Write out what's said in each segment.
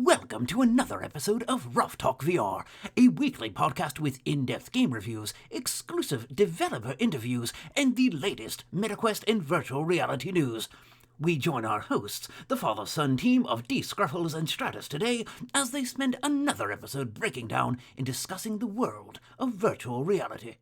Welcome to another episode of Ruff Talk VR, a weekly podcast with in-depth game reviews, exclusive developer interviews, and the latest MetaQuest and virtual reality news. We join our hosts, the father-son team of D. Scruffles and Stratus today, as they spend another episode breaking down and discussing the world of virtual reality.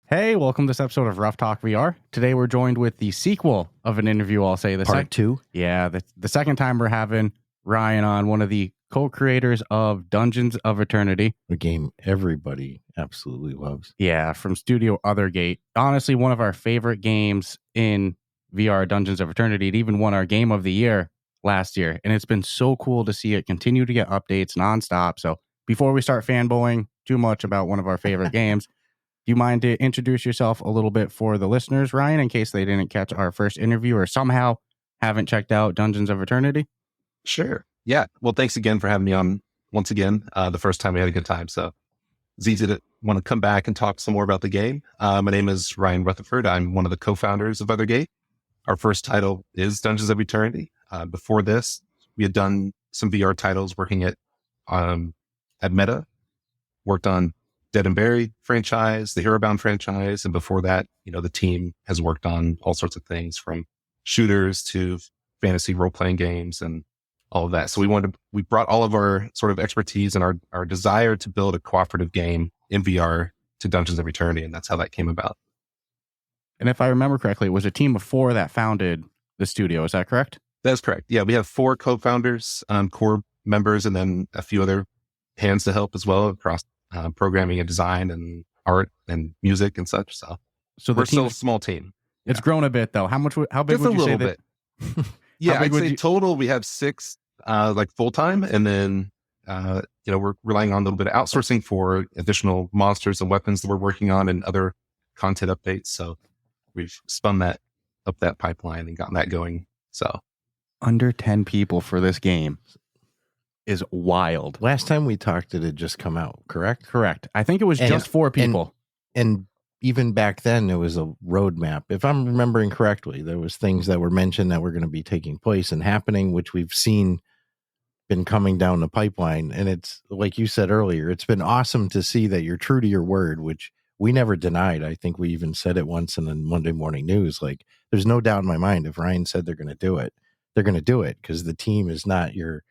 Hey, welcome to this episode of Ruff Talk VR. Today we're joined with the sequel of an interview, I'll say. Part 2? Yeah, the second time we're having Ryan on, one of the co-creators of Dungeons of Eternity. A game everybody absolutely loves. Yeah, from studio Othergate. Honestly, one of our favorite games in VR, Dungeons of Eternity. It even won our Game of the Year last year. And it's been so cool to see it continue to get updates nonstop. So before we start fanboying too much about one of our favorite games, do you mind to introduce yourself a little bit for the listeners, Ryan, in case they didn't catch our first interview or somehow haven't checked out Dungeons of Eternity? Sure. Yeah. Well, thanks again for having me on once again. The first time we had a good time. So it's easy to want to come back and talk some more about the game. My name is Ryan Rutherford. I'm one of the co-founders of Othergate. Our first title is Dungeons of Eternity. Before this, we had done some VR titles working at Meta, worked on Dead and Buried franchise, the Herobound franchise. And before that, the team has worked on all sorts of things from shooters to fantasy role-playing games and all of that. So we brought all of our sort of expertise and our desire to build a cooperative game in VR to Dungeons of Eternity. And that's how that came about. And if I remember correctly, it was a team of 4 that founded the studio. Is that correct? That's correct. Yeah. We have 4 co-founders, core members, and then a few other hands to help as well across programming and design and art and music and such. So we're still a small team. It's grown a bit though. How big Just would you say a little bit? Yeah, I'd say total we have 6 full time, and then we're relying on a little bit of outsourcing for additional monsters and weapons that we're working on and other content updates. So we've spun that up that pipeline and gotten that going. So under 10 people for this game is wild. Last time we talked, it had just come out, correct? Correct. I think it was just 4 people. And even back then, there was a roadmap. If I'm remembering correctly, there was things that were mentioned that were going to be taking place and happening, which we've seen been coming down the pipeline. And it's like you said earlier, it's been awesome to see that you're true to your word, which we never denied. I think we even said it once in the Monday Morning News. Like, there's no doubt in my mind, if Ryan said they're going to do it, they're going to do it, because the team is not your...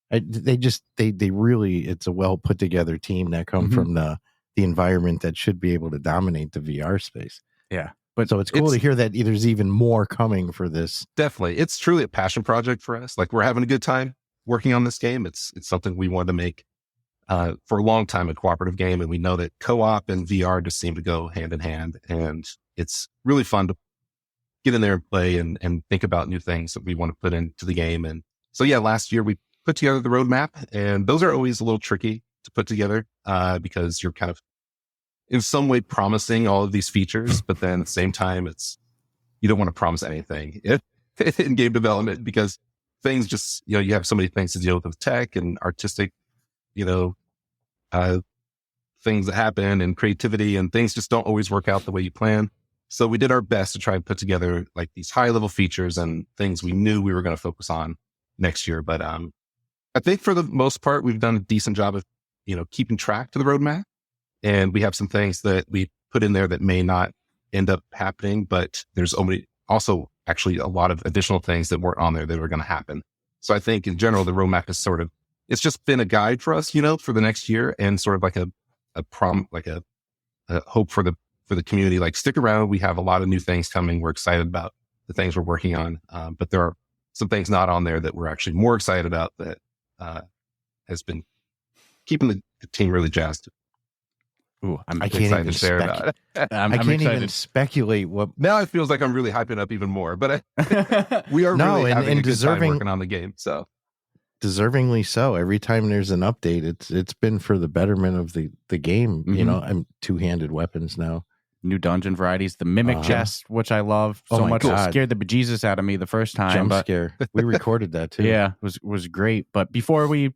They really, it's a well put together team that come from the environment that should be able to dominate the VR space. Yeah. But so it's cool to hear that there's even more coming for this. Definitely. It's truly a passion project for us. Like, we're having a good time working on this game. It's something we wanted to make for a long time, a cooperative game. And we know that co-op and VR just seem to go hand in hand. And it's really fun to get in there and play and think about new things that we want to put into the game. And so, yeah, last year we put together the roadmap, and those are always a little tricky to put together because you're kind of in some way promising all of these features, but then at the same time, you don't want to promise anything in game development, because things just, you have so many things to deal with tech and artistic, things that happen and creativity, and things just don't always work out the way you plan. So we did our best to try and put together like these high level features and things we knew we were going to focus on next year. But I think for the most part, we've done a decent job of, keeping track to the roadmap. And we have some things that we put in there that may not end up happening, but there's also actually a lot of additional things that weren't on there that were going to happen. So I think in general, the roadmap is it's just been a guide for us, for the next year, and sort of like a hope for the community. Like, stick around. We have a lot of new things coming. We're excited about the things we're working on. But there are some things not on there that we're actually more excited about that has been keeping the team really jazzed. Ooh, I can't even share about it. I can't even speculate what. Now it feels like I'm really hyping up even more, but we are really having a good time working on the game. So deservingly so. Every time there's an update, it's been for the betterment of the game. I'm two-handed weapons now. New dungeon varieties, the mimic chest, which I love so much. God. It scared the bejesus out of me the first time. Jump scare. We recorded that too. Yeah, it was great. But before we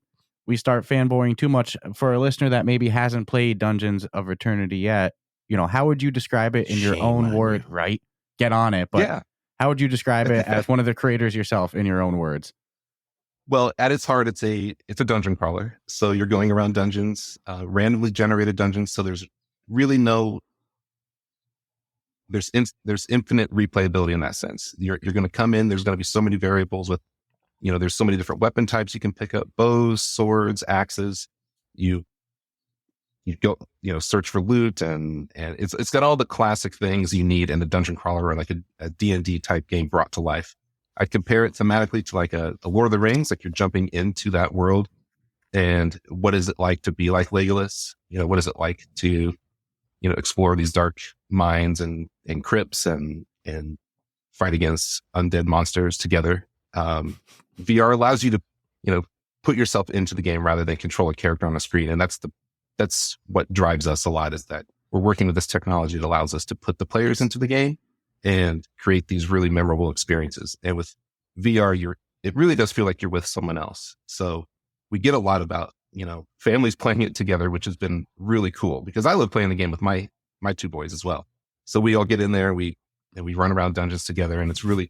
start fanboying too much, for a listener that maybe hasn't played Dungeons of Eternity yet, how would you describe it in your own word? Right? Get on it. But how would you describe it as one of the creators yourself in your own words? Well, at its heart, it's a dungeon crawler. So you're going around dungeons, randomly generated dungeons. So there's really there's infinite replayability in that sense. You're going to come in. There's going to be so many variables with, there's so many different weapon types you can pick up: bows, swords, axes. You go, search for loot, and it's got all the classic things you need in a dungeon crawler or like a D&D type game brought to life. I'd compare it thematically to like a Lord of the Rings, like you're jumping into that world. And what is it like to be like Legolas? What is it like to, explore these dark mines and crypts and fight against undead monsters together? VR allows you to, put yourself into the game rather than control a character on a screen. And that's what drives us a lot, is that we're working with this technology that allows us to put the players into the game and create these really memorable experiences. And with VR, it really does feel like you're with someone else. So we get a lot about, families playing it together, which has been really cool because I love playing the game with my two boys as well. So we all get in there, we run around dungeons together, and it's really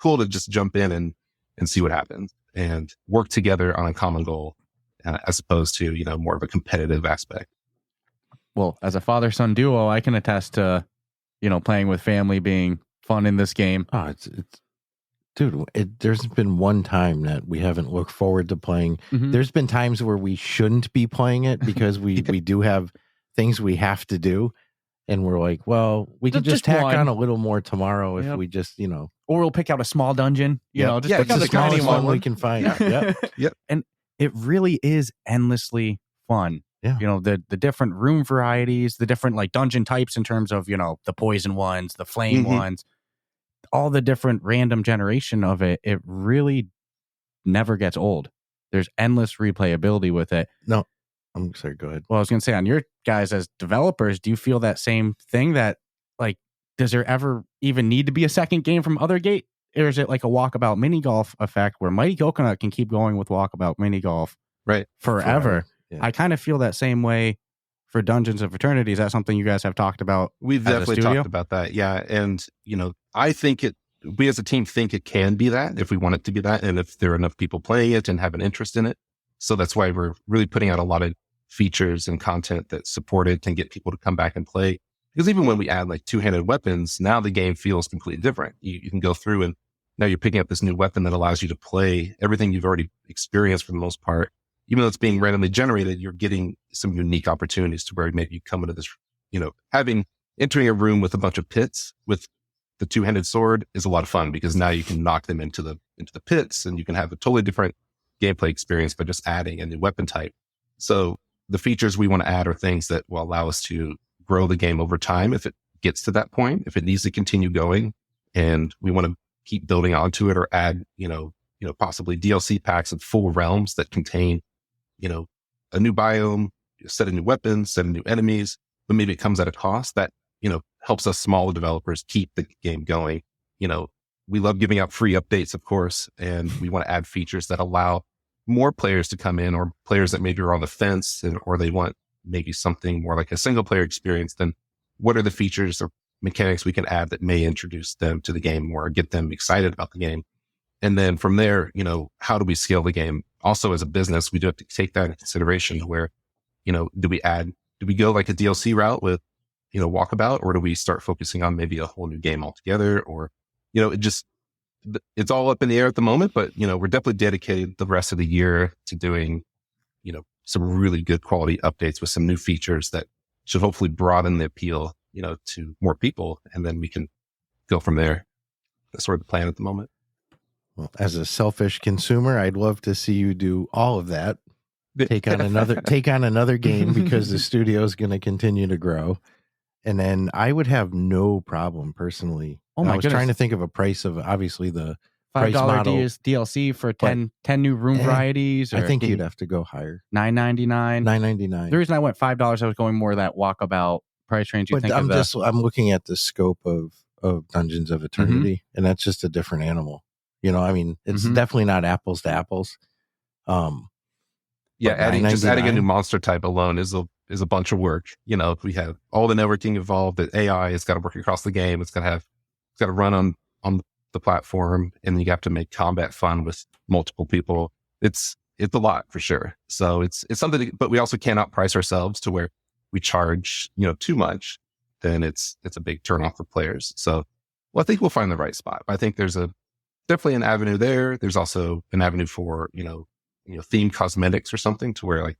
cool to just jump in and see what happens and work together on a common goal, as opposed to, more of a competitive aspect. Well, as a father-son duo, I can attest to, playing with family being fun in this game. Oh, it's dude, there's been one time that we haven't looked forward to playing. Mhm. There's been times where we shouldn't be playing it because we do have things we have to do. And we're like, well, we could just tack one. on a little more tomorrow if Yep. we just, Or we'll pick out a small dungeon, just yeah, pick it's out the a tiny smallest one one. we can find. Yeah. Yeah. And it really is endlessly fun. Yeah. The different room varieties, the different like dungeon types in terms of, the poison ones, the flame Mhm. ones, all the different random generation of it. It really never gets old. There's endless replayability with it. No, I'm sorry. Go ahead. Well, I was going to say, on your guys as developers, do you feel that same thing, that like, does there ever even need to be a second game from Othergate? Or is it like a walkabout mini golf effect where Mighty Coconut can keep going with walkabout mini golf Right. forever? Yeah. I kind of feel that same way for Dungeons of Eternity. Is that something you guys have talked about? We've as a definitely studio? talked about that. Yeah. And, I think we as a team think it can be that if we want it to be that. And if there are enough people playing it and have an interest in it. So that's why we're really putting out a lot of features and content that support it and get people to come back and play. Because even when we add like two-handed weapons, now the game feels completely different. You can go through and now you're picking up this new weapon that allows you to play everything you've already experienced for the most part. Even though it's being randomly generated, you're getting some unique opportunities to where maybe you come into this, entering a room with a bunch of pits with the two-handed sword is a lot of fun because now you can knock them into the pits and you can have a totally different gameplay experience by just adding a new weapon type. So the features we want to add are things that will allow us to grow the game over time if it gets to that point, if it needs to continue going, and we want to keep building onto it or add, possibly DLC packs of full realms that contain, a new biome, a set of new weapons, set of new enemies, but maybe it comes at a cost that, helps us smaller developers keep the game going. We love giving out free updates, of course, and we want to add features that allow more players to come in, or players that maybe are on the fence or they want maybe something more like a single player experience. Then what are the features or mechanics we can add that may introduce them to the game or get them excited about the game? And then from there, how do we scale the game? Also, as a business, we do have to take that into consideration to where, do we go like a DLC route with, Walkabout, or do we start focusing on maybe a whole new game altogether? Or, it's all up in the air at the moment, but, we're definitely dedicated the rest of the year to doing, some really good quality updates with some new features that should hopefully broaden the appeal, to more people. And then we can go from there. That's sort of the plan at the moment. Well, as a selfish consumer, I'd love to see you do all of that. Take on another game because the studio is going to continue to grow. And then I would have no problem personally. Oh my I was goodness. trying to think of a price of obviously the $5 price model. DLC for 10 new room varieties. Or I think you'd have to go higher. $9.99. $9.99. The reason I went $5, I was going more that walkabout price range. You But think I'm of I'm looking at the scope of Dungeons of Eternity, and that's just a different animal. It's Mhm. definitely not apples to apples. Yeah, But adding a new $9.99? monster type alone is a bunch of work. We have all the networking involved. The AI has got to work across the game. It's got to run on the platform, and you have to make combat fun with multiple people. It's a lot for sure. So it's something, but we also cannot price ourselves to where we charge, too much. Then it's a big turnoff for players. So, well, I think we'll find the right spot. I think there's definitely an avenue there. There's also an avenue for, themed cosmetics or something, to where like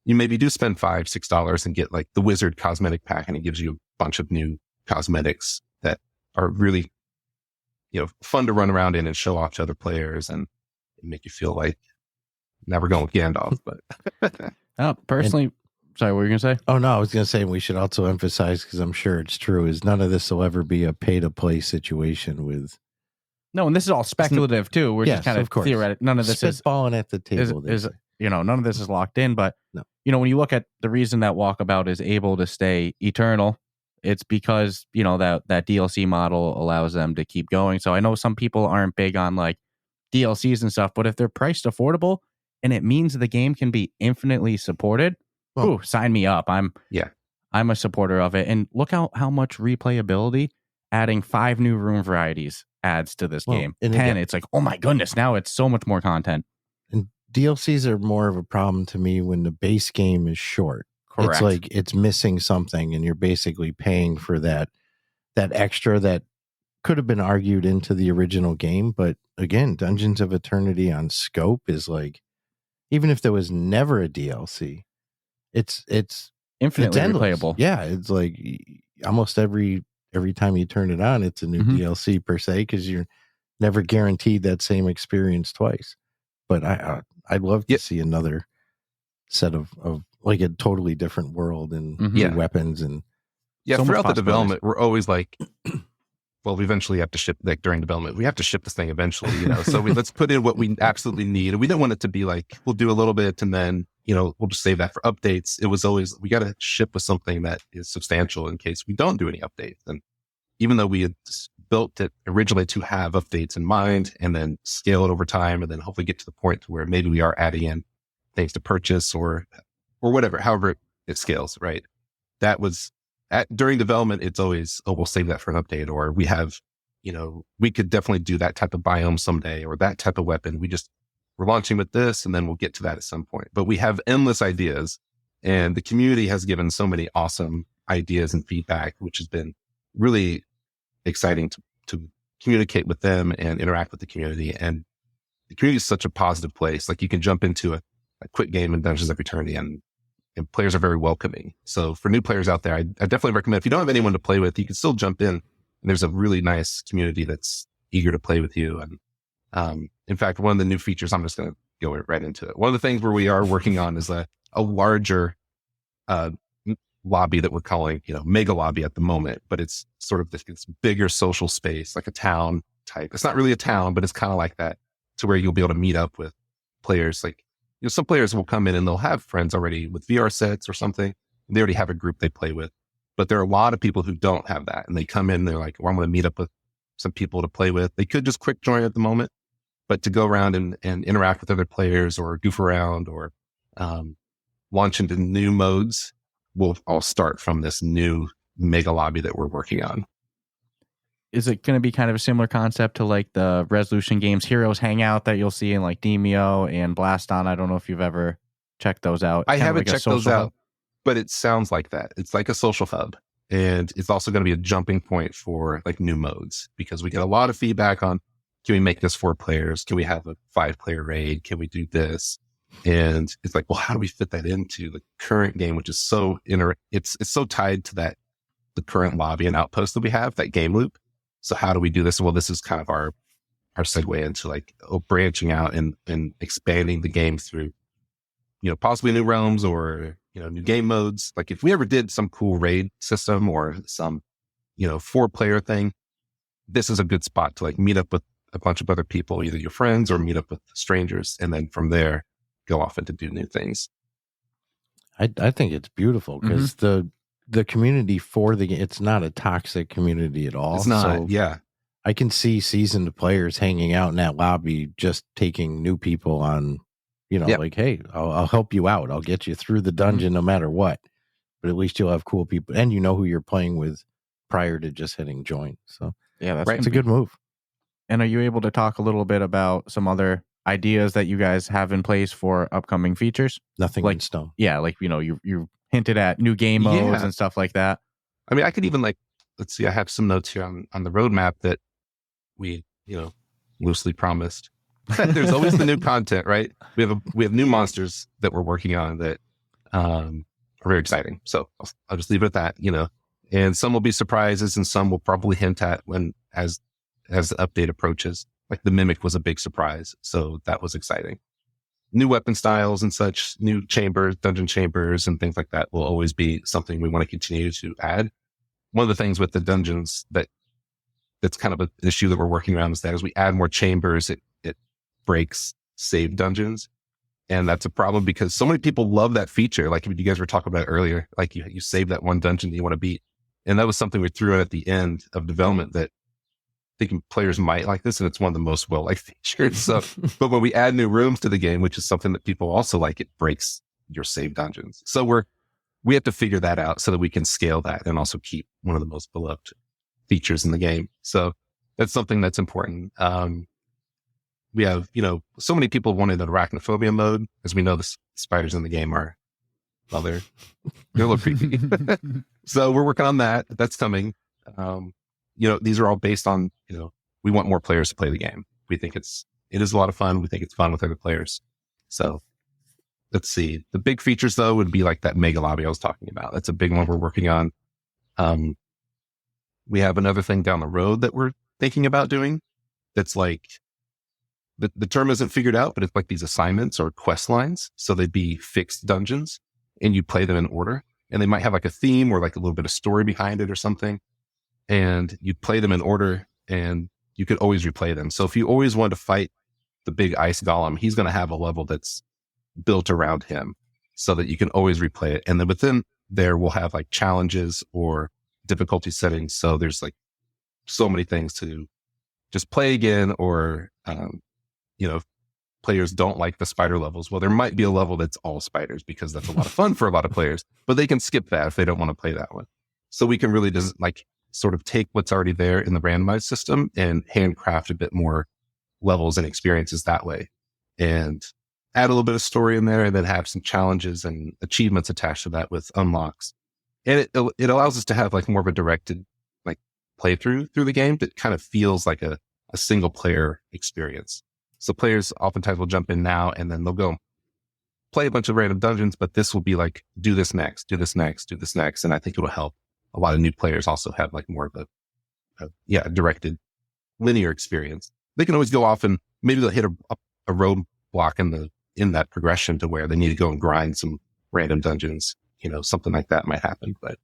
you maybe do spend $5-6 and get like the wizard cosmetic pack, and it gives you a bunch of new cosmetics that are really, fun to run around in and show off to other players and make you feel like never going with Gandalf. But personally, sorry, what were you going to say? Oh, no, I was going to say we should also emphasize, because I'm sure it's true, is none of this will ever be a pay-to-play situation with... No, and this is all speculative, too. We're just kind of theoretical. None of this spitballing at the table. Is none of this is locked in, but, no. When you look at the reason that Walkabout is able to stay eternal, it's because, that DLC model allows them to keep going. So I know some people aren't big on, like, DLCs and stuff, but if they're priced affordable and it means the game can be infinitely supported, sign me up. I'm a supporter of it. And look how much replayability adding 5 new room varieties adds to this game. And 10, it's like, oh my goodness, now it's so much more content. And DLCs are more of a problem to me when the base game is short. Correct. It's like it's missing something, and you're basically paying for that extra that could have been argued into the original game. But again, Dungeons of Eternity on scope is like, even if there was never a DLC, it's infinitely replayable. Yeah, it's like almost every time you turn it on, it's a new DLC per se, because you're never guaranteed that same experience twice. But I'd love to see another set of like a totally different world and new weapons and so throughout the development, we're always like, well, we eventually have to ship, like during development, we have to ship this thing eventually, so let's put in what we absolutely need. And we don't want it to be like, we'll do a little bit and then, we'll just save that for updates. It was always, we got to ship with something that is substantial in case we don't do any updates. And even though we had built it originally to have updates in mind and then scale it over time, and then hopefully get to the point where maybe we are adding in things to purchase or whatever, however it scales, right? That was during development, it's always, we'll save that for an update, or we have, we could definitely do that type of biome someday, or that type of weapon. We're launching with this, and then we'll get to that at some point. But we have endless ideas, and the community has given so many awesome ideas and feedback, which has been really exciting to communicate with them and interact with the community. And the community is such a positive place. Like, you can jump into a quick game in Dungeons of Eternity, and players are very welcoming. So for new players out there, I definitely recommend, if you don't have anyone to play with, you can still jump in. And there's a really nice community that's eager to play with you. And in fact, one of the new features, I'm just going to go right into it. One of the things where we are working on is a larger lobby that we're calling, mega lobby at the moment, but it's sort of this bigger social space, like a town type. It's not really a town, but it's kind of like that, to where you'll be able to meet up with players. Like, some players will come in and they'll have friends already with VR sets or something. They already have a group they play with, but there are a lot of people who don't have that. And they come in, they're like, well, I'm going to meet up with some people to play with. They could just quick join at the moment, but to go around and interact with other players or goof around or launch into new modes, we'll all start from this new mega lobby that we're working on. Is it going to be kind of a similar concept to like the Resolution Games Heroes Hangout that you'll see in like Demeo and Blaston? I don't know if you've ever checked those out. I haven't checked those out, but it sounds like that. It's like a social hub, and it's also going to be a jumping point for like new modes, because we get a lot of feedback on, can we make this 4 players? Can we have a 5-player raid? Can we do this? And it's like, well, how do we fit that into the current game, which is so it's so tied to the current lobby and outpost that we have, that game loop. So how do we do this? Well, this is kind of our segue into like branching out and expanding the game through, possibly new realms or, new game modes. Like, if we ever did some cool raid system or some, 4-player thing, this is a good spot to like meet up with a bunch of other people, either your friends or meet up with strangers. And then from there, go off and to do new things. I think it's beautiful, because the community for the game, it's not a toxic community at all. It's not. So Yeah. I can see seasoned players hanging out in that lobby, just taking new people on, like, hey, I'll help you out. I'll get you through the dungeon no matter what. But at least you'll have cool people, and who you're playing with prior to just hitting join. So yeah, that's it's a good move. And are you able to talk a little bit about some other ideas that you guys have in place for upcoming features? Nothing Like- in stone. Yeah, like, you hinted at new game modes Yeah. and stuff like that. I mean, I could even let's see, I have some notes here on the roadmap that we, loosely promised. There's always the new content, right? We have new monsters that we're working on that are very exciting. So I'll just leave it at that, and some will be surprises and some will probably hint at as the update approaches. Like the Mimic was a big surprise. So that was exciting. New weapon styles and such, new chambers, dungeon chambers and things like that will always be something we want to continue to add. One of the things with the dungeons that's kind of an issue that we're working around is that as we add more chambers, it breaks saved dungeons. And that's a problem because so many people love that feature. Like you guys were talking about earlier, like you save that one dungeon that you want to beat. And that was something we threw in at the end of development that thinking players might like this. And it's one of the most well-liked features. So, but when we add new rooms to the game, which is something that people also like, it breaks your saved dungeons. So we have to figure that out so that we can scale that and also keep one of the most beloved features in the game. So that's something that's important. We have, so many people wanted an arachnophobia mode. As we know, the spiders in the game they're a little creepy. So we're working on that. That's coming. These are all based on, we want more players to play the game. We think it is a lot of fun. We think it's fun with other players. So let's see. The big features though would be like that mega lobby I was talking about. That's a big one we're working on. We have another thing down the road that we're thinking about doing. That's like, the term isn't figured out, but it's like these assignments or quest lines. So they'd be fixed dungeons and you play them in order, and they might have like a theme or like a little bit of story behind it or something. And you'd play them in order and you could always replay them. So if you always want to fight the big ice golem, he's going to have a level that's built around him so that you can always replay it. And then within there, we'll have like challenges or difficulty settings. So there's like so many things to just play again, or, if players don't like the spider levels, well, there might be a level that's all spiders because that's a lot of fun for a lot of players, but they can skip that if they don't want to play that one. So we can really just like sort of take what's already there in the randomized system and handcraft a bit more levels and experiences that way, and add a little bit of story in there, and then have some challenges and achievements attached to that with unlocks. And it allows us to have like more of a directed like playthrough through the game that kind of feels like a single player experience. So players oftentimes will jump in now and then they'll go play a bunch of random dungeons, but this will be like, do this next, do this next, do this next. And I think it will help a lot of new players also have like more of a directed linear experience. They can always go off and maybe they'll hit a roadblock in that progression to where they need to go and grind some random dungeons, something like that might happen. But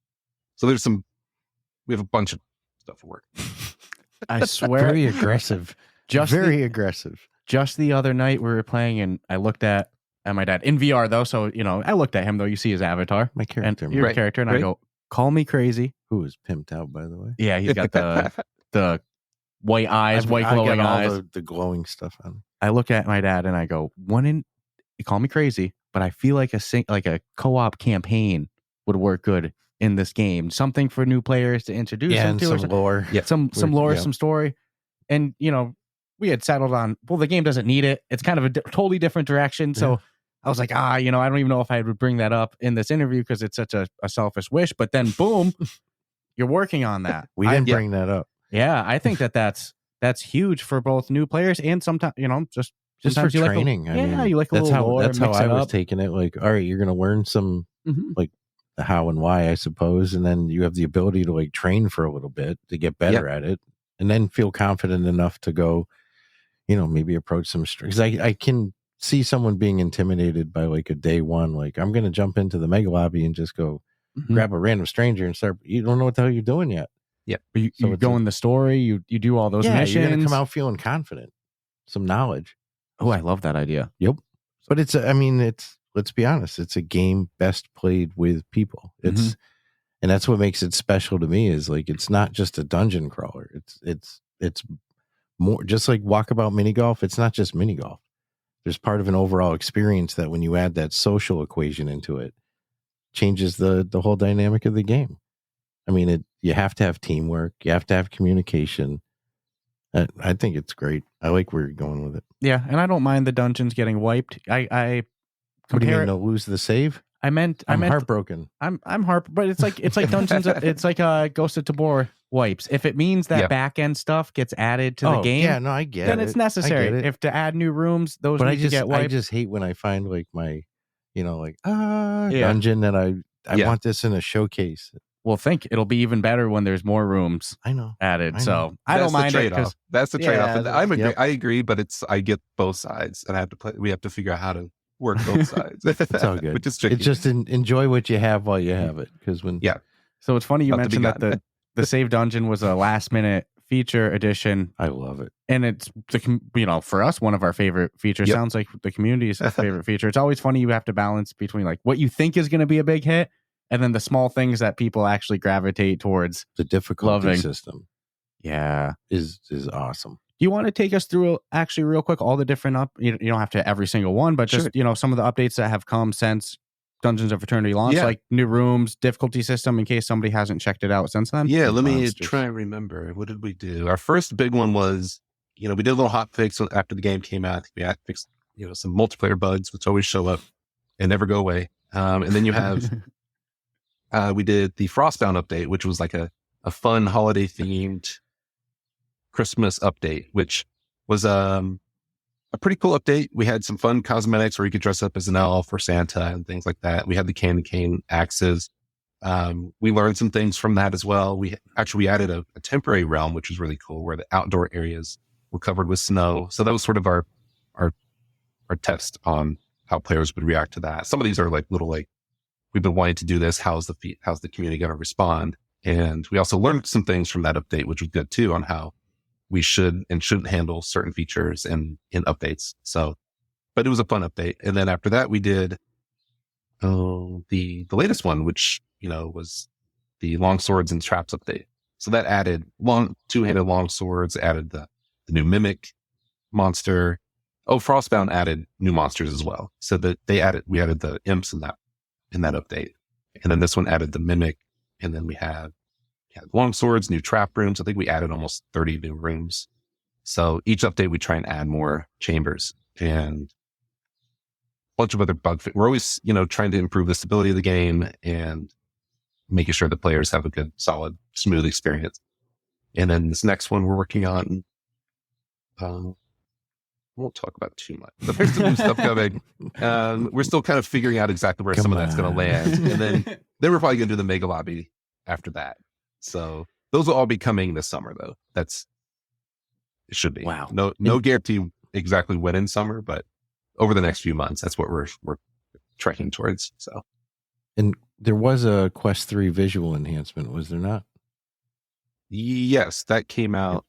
so we have a bunch of stuff to work. I swear. Very aggressive. Very aggressive. Just the other night we were playing and I looked at my dad in VR though. So, I looked at him though. You see his avatar. My character. And your character. And I go, call me crazy. Who is pimped out, by the way. Yeah, he's got the white eyes, white glowing eyes. All the glowing stuff on. I look at my dad and I go, call me crazy, but I feel like a co-op campaign would work good in this game. Something for new players to introduce them to. Some lore. Yeah, some lore, some story. And, we had settled on, well, the game doesn't need it. It's kind of a totally different direction. So I was like, I don't even know if I would bring that up in this interview because it's such a selfish wish. But then, boom, you're working on that. We didn't bring that up. Yeah, I think that's huge for both new players and sometimes, just for you training. Like you like a little lore. That's how I was taking it. Like, all right, you're going to learn some like the how and why, I suppose, and then you have the ability to like train for a little bit to get better at it, and then feel confident enough to go, maybe approach some because I can see someone being intimidated by like a day one, like I'm going to jump into the mega lobby and just go grab a random stranger and start. You don't know what the hell you're doing yet. Yeah, but you go in the story. You do all those missions. You're going to come out feeling confident, some knowledge. Oh, I love that idea. Yep. But let's be honest, it's a game best played with people. And that's what makes it special to me is like, it's not just a dungeon crawler. It's more just like Walkabout Mini Golf. It's not just mini golf. There's part of an overall experience that when you add that social equation into it, changes the whole dynamic of the game. I mean, you have to have teamwork. You have to have communication. I think it's great. I like where you're going with it. Yeah, and I don't mind the dungeons getting wiped. I What do you compare mean? it. No, lose the save? I meant heartbroken. I'm harp, but it's like dungeons. It's like Ghost of Tabor wipes. If it means that back end stuff gets added to the game, yeah, no, I get then it. it's necessary. I get it. If to add new rooms, those But need to get wiped. I just hate when I find like my, dungeon that I want this in a showcase. Well, it'll be even better when there's more rooms I know added. I So know. I don't mind it. That's the trade-off. Yeah, I agree, but I get both sides, and we have to figure out how to work both sides. It's all good. Which is tricky. It's just enjoy what you have while you have it. Because So it's funny you mentioned that the save dungeon was a last minute feature addition. I love it. And it's for us, one of our favorite features. Sounds like the community's favorite feature. It's always funny you have to balance between like what you think is going to be a big hit and then the small things that people actually gravitate towards. The difficulty system, is awesome. Do you want to take us through actually real quick all the different you don't have to every single one, but just some of the updates that have come since Dungeons of Eternity launch, like new rooms, difficulty system, in case somebody hasn't checked it out since then? Yeah, let me try and remember. What did we do? Our first big one was, we did a little hot fix after the game came out. We had fixed, some multiplayer bugs, which always show up and never go away. And then you have, we did the Frostbound update, which was like a fun holiday themed Christmas update, which was a pretty cool update. We had some fun cosmetics where you could dress up as an elf or Santa and things like that. We had the candy cane axes. We learned some things from that as well. We added a temporary realm, which was really cool, where the outdoor areas were covered with snow. So that was sort of our test on how players would react to that. Some of these are like little, we've been wanting to do this. How's the community going to respond? And we also learned some things from that update, which was good too, on how we should and shouldn't handle certain features in updates. So, but it was a fun update. And then after that, we did the latest one, which, was the long swords and traps update. So that added two-handed long swords, added the new mimic monster. Oh, Frostbound added new monsters as well. So that we added the imps in that update. And then this one added the mimic. And then we have long swords, new trap rooms. I think we added almost 30 new rooms. So each update, we try and add more chambers and a bunch of other we're always, trying to improve the stability of the game and making sure the players have a good, solid, smooth experience. And then this next one we're working on, I won't talk about too much, but there's some new stuff coming. We're still kind of figuring out exactly where some of that's going to land. And then we're probably going to do the mega lobby after that. So those will all be coming this summer, though. It should be. Wow. No guarantee exactly when in summer, but over the next few months, that's what we're tracking towards. So, and there was a Quest 3 visual enhancement, was there not? Yes, that came out.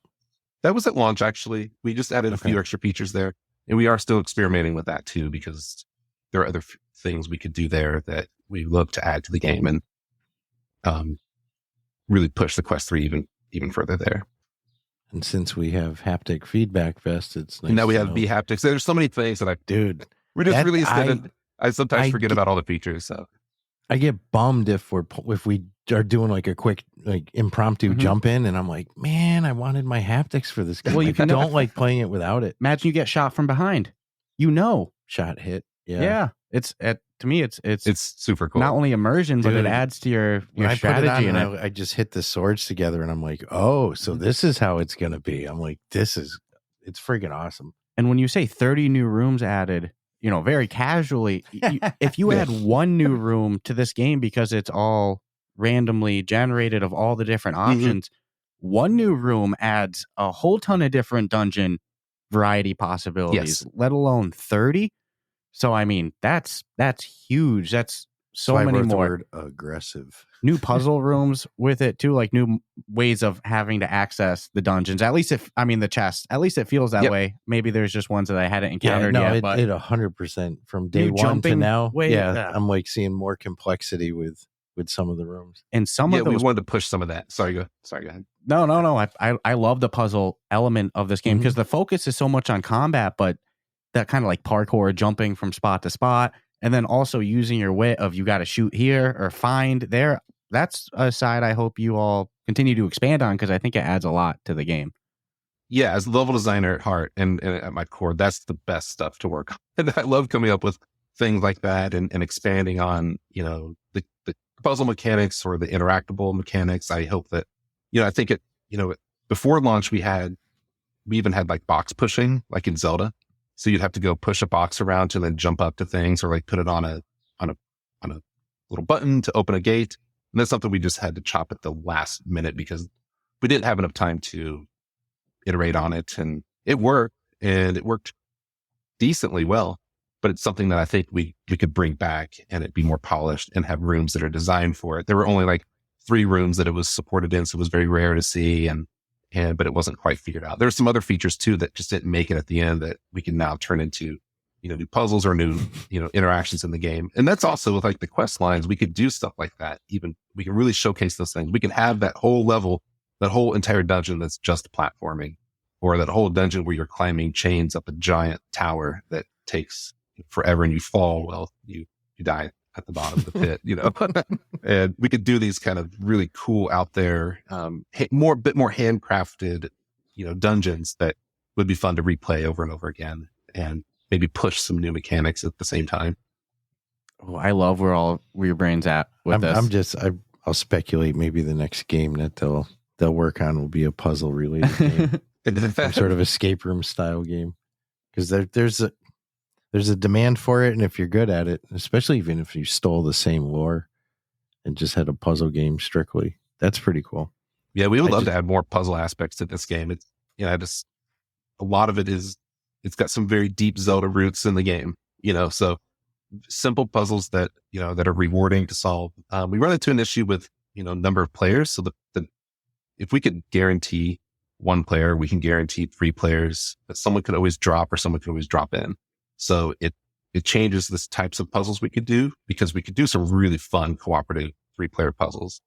That was at launch, actually. We just added a few extra features there, and we are still experimenting with that too, because there are other things we could do there that we look to add to the game and really push the Quest 3 even further there. And since we have haptic feedback vest, it's nice. And now we have B haptics. There's so many things that we just released it, and I sometimes forget about all the features. So I get bummed if we are doing like a quick impromptu jump in, and I'm like, man, I wanted my haptics for this game. Well, you don't like playing it without it. Imagine you get shot from behind. Shot hit. Yeah. It's to me, it's super cool. Not only immersion, but it adds to your strategy. And I just hit the swords together, and I'm like, oh, so this is how it's gonna be. I'm like, it's freaking awesome. And when you say 30 new rooms added, very casually, if you add one new room to this game because it's all randomly generated of all the different options, one new room adds a whole ton of different dungeon variety possibilities, let alone 30. So, I mean, that's huge. That's so many more. Word aggressive. New puzzle rooms with it too, like new ways of having to access the dungeons. At least the chest, at least it feels that way. Maybe there's just ones that I hadn't encountered yet. But it 100% from day one to now. I'm like seeing more complexity with some of the rooms. And some of those, we wanted to push some of that. Sorry, go ahead. No. I love the puzzle element of this game because the focus is so much on combat, but that kind of like parkour, jumping from spot to spot, and then also using your wit of you got to shoot here or find there. That's a side I hope you all continue to expand on because I think it adds a lot to the game. yeah, as a level designer at heart and at my core, that's the best stuff to work on. And I love coming up with things like that and expanding on, the puzzle mechanics or the interactable mechanics. I hope that, I think before launch, we even had like box pushing, like in Zelda. So you'd have to go push a box around to then jump up to things, or like put it on a little button to open a gate. And that's something we just had to chop at the last minute because we didn't have enough time to iterate on it. And it worked decently well, but it's something that I think we could bring back and it'd be more polished and have rooms that are designed for it. There were only like 3 rooms that it was supported in. So it was very rare to see. But it wasn't quite figured out. There's some other features too that just didn't make it at the end that we can now turn into, new puzzles or new, interactions in the game. And that's also with like the quest lines. We could do stuff like that. Even we can really showcase those things. We can have that whole level, that whole entire dungeon that's just platforming, or that whole dungeon where you're climbing chains up a giant tower that takes forever and you fall. Well, you die at the bottom of the pit, and we could do these kind of really cool out there, bit more handcrafted, dungeons that would be fun to replay over and over again and maybe push some new mechanics at the same time. Oh, I love where your brain's at with this. I'll speculate maybe the next game that they'll work on will be a puzzle related game. Some sort of escape room style game. Because there's a demand for it, and if you're good at it, especially even if you stole the same lore and just had a puzzle game strictly, that's pretty cool. Yeah, we would love to add more puzzle aspects to this game. It's a lot of it is it's got some very deep Zelda roots in the game. So simple puzzles that that are rewarding to solve. We run into an issue with number of players. So if we could guarantee 1 player, we can guarantee 3 players. That someone could always drop or someone could always drop in. So it changes the types of puzzles we could do, because we could do some really fun cooperative 3-player puzzles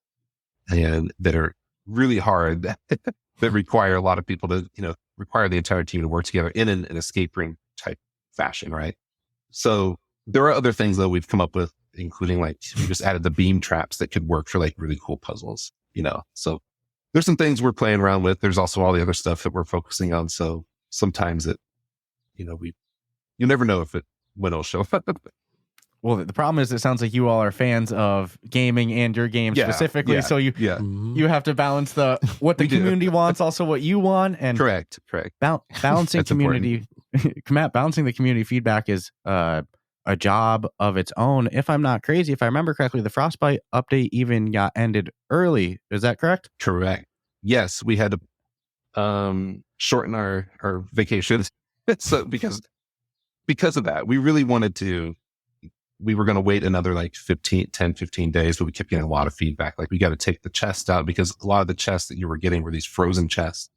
and that are really hard that require a lot of people to, require the entire team to work together in an escape room type fashion. Right. So there are other things though we've come up with, including like we just added the beam traps that could work for like really cool puzzles, so there's some things we're playing around with. There's also all the other stuff that we're focusing on. So sometimes you never know when it'll show up. Well, the problem is it sounds like you all are fans of gaming and your game specifically. Yeah, so you have to balance what the community wants, also what you want. And correct. Balancing community, Matt, balancing the community feedback is a job of its own. If I'm not crazy, if I remember correctly, the Frostbite update even got ended early. Is that correct? Correct. Yes, we had to shorten our vacations. So because of that, we really wanted to. We were going to wait another like 15 days, but we kept getting a lot of feedback. Like, we got to take the chest out, because a lot of the chests that you were getting were these frozen chests.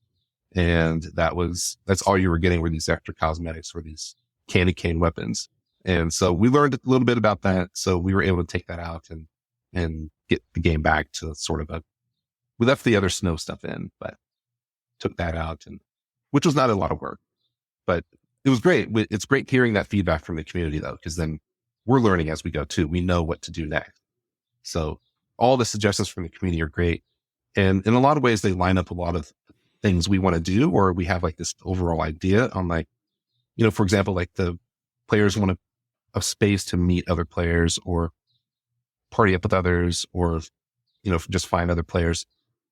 And that's all you were getting were these extra cosmetics or these candy cane weapons. And so we learned a little bit about that. So we were able to take that out and get the game back to sort of we left the other snow stuff in, but took that out, which was not a lot of work, but it was great. It's great hearing that feedback from the community though, because then we're learning as we go too. We know what to do next. So all the suggestions from the community are great. And in a lot of ways, they line up a lot of things we want to do, or we have like this overall idea on like, for example, like the players want a space to meet other players or party up with others, or, just find other players.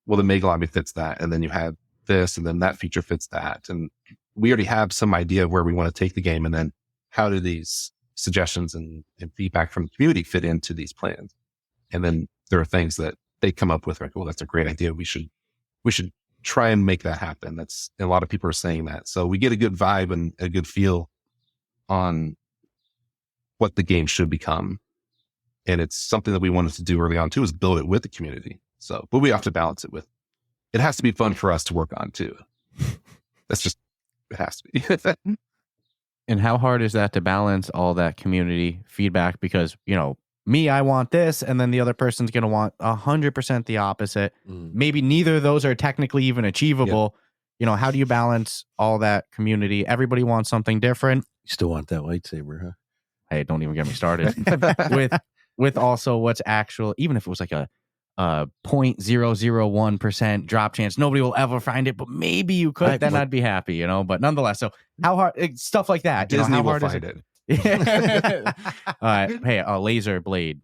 Well, the Mega Lobby fits that. And then you have this, and then that feature fits that. And we already have some idea of where we want to take the game. And then how do these suggestions and feedback from the community fit into these plans? And then there are things that they come up with, like, well, that's a great idea. We should try and make that happen. A lot of people are saying that. So we get a good vibe and a good feel on what the game should become. And it's something that we wanted to do early on too, is build it with the community. So, but we have to balance it with, it has to be fun for us to work on too. It has to be. And how hard is that to balance all that community feedback? Because, me, I want this, and then the other person's going to want 100% the opposite. Maybe neither of those are technically even achievable. Yep. How do you balance all that community? Everybody wants something different. You still want that lightsaber, huh? Hey, don't even get me started. with also what's actual, even if it was like a 0.001% drop chance. Nobody will ever find it, but maybe you could. Then I'd be happy, you know. But nonetheless, so how hard stuff like that? Disney how will hard find is it. Hey, a laser blade.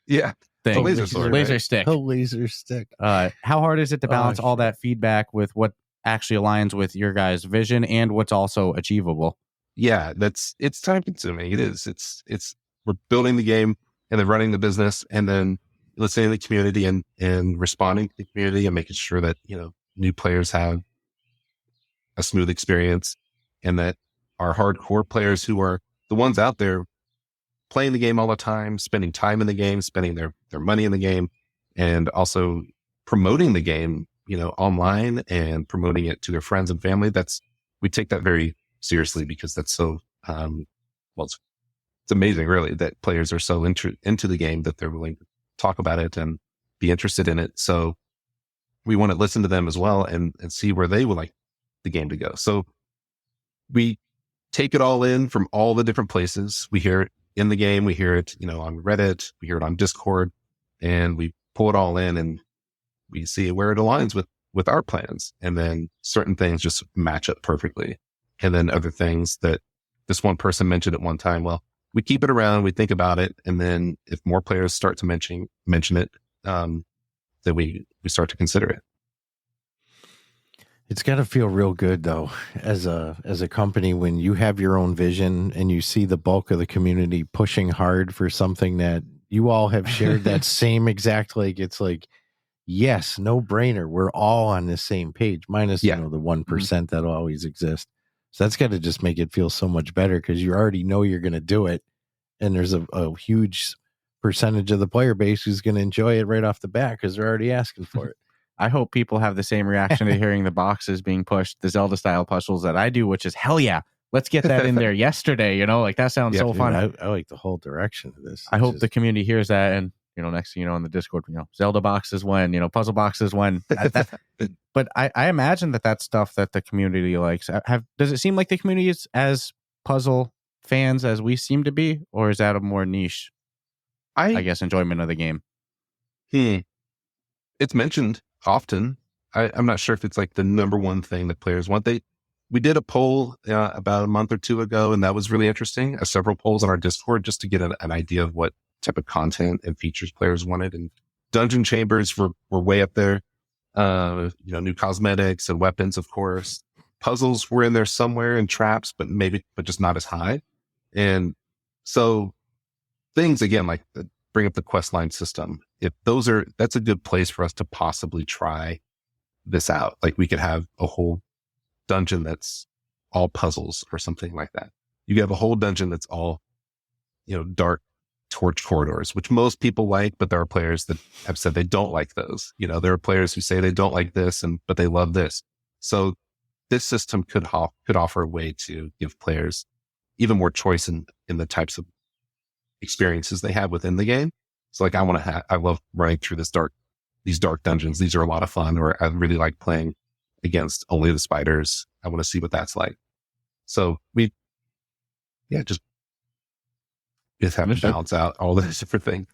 Yeah, thing, laser sword, laser right? stick. A laser stick. How hard is it to balance all that feedback with what actually aligns with your guys' vision and what's also achievable? Yeah, it's time consuming. It is. We're building the game and then running the business and then listening to the community and responding to the community and making sure that, you know, new players have a smooth experience and that our hardcore players who are the ones out there playing the game all the time, spending time in the game, spending their money in the game, and also promoting the game, you know, online and promoting it to their friends and family. We take that very seriously because that's so, it's amazing really that players are so into the game that they're willing to talk about it and be interested in it. So we want to listen to them as well and see where they would like the game to go. So we take it all in from all the different places. We hear it in the game. We hear it, you know, on Reddit, we hear it on Discord, and we pull it all in and we see where it aligns with our plans. And then certain things just match up perfectly. And then other things that this one person mentioned at one time, well, we keep it around, we think about it. And then if more players start to mention it, then we start to consider it. It's got to feel real good though, as a company, when you have your own vision and you see the bulk of the community pushing hard for something that you all have shared that same exact, like, it's like, yes, no brainer. We're all on the same page, minus, you know, the 1% that'll always exist. So that's got to just make it feel so much better because you already know you're going to do it. And there's a huge percentage of the player base who's going to enjoy it right off the bat because they're already asking for it. I hope people have the same reaction to hearing the boxes being pushed, the Zelda style puzzles that I do, which is hell yeah. Let's get that in there yesterday. You know, like that sounds so fun. I like the whole direction of this. I hope the community hears that. And, you know, next thing you know, in the Discord, you know, Zelda boxes when, you know, puzzle boxes when. But I imagine that stuff that the community likes. Does it seem like the community is as puzzle fans as we seem to be? Or is that a more niche, I guess, enjoyment of the game? It's mentioned often. I'm not sure if it's like the number one thing that players want. We did a poll about a month or two ago, and that was really interesting. Several polls on our Discord just to get an idea of what type of content and features players wanted. And dungeon chambers were way up there. You know, new cosmetics and weapons, of course. Puzzles were in there somewhere, and traps, but just not as high. And so things again like bring up the quest line system. If that's a good place for us to possibly try this out. Like we could have a whole dungeon that's all puzzles or something like that. You could have a whole dungeon that's all, you know, dark torch corridors, which most people like, but there are players that have said they don't like those. You know, there are players who say they don't like this but they love this. So this system could offer a way to give players even more choice in the types of experiences they have within the game. So like I love running through these dark dungeons. These are a lot of fun, or I really like playing against only the spiders. I want to see what that's like. So just have to balance out all those different things.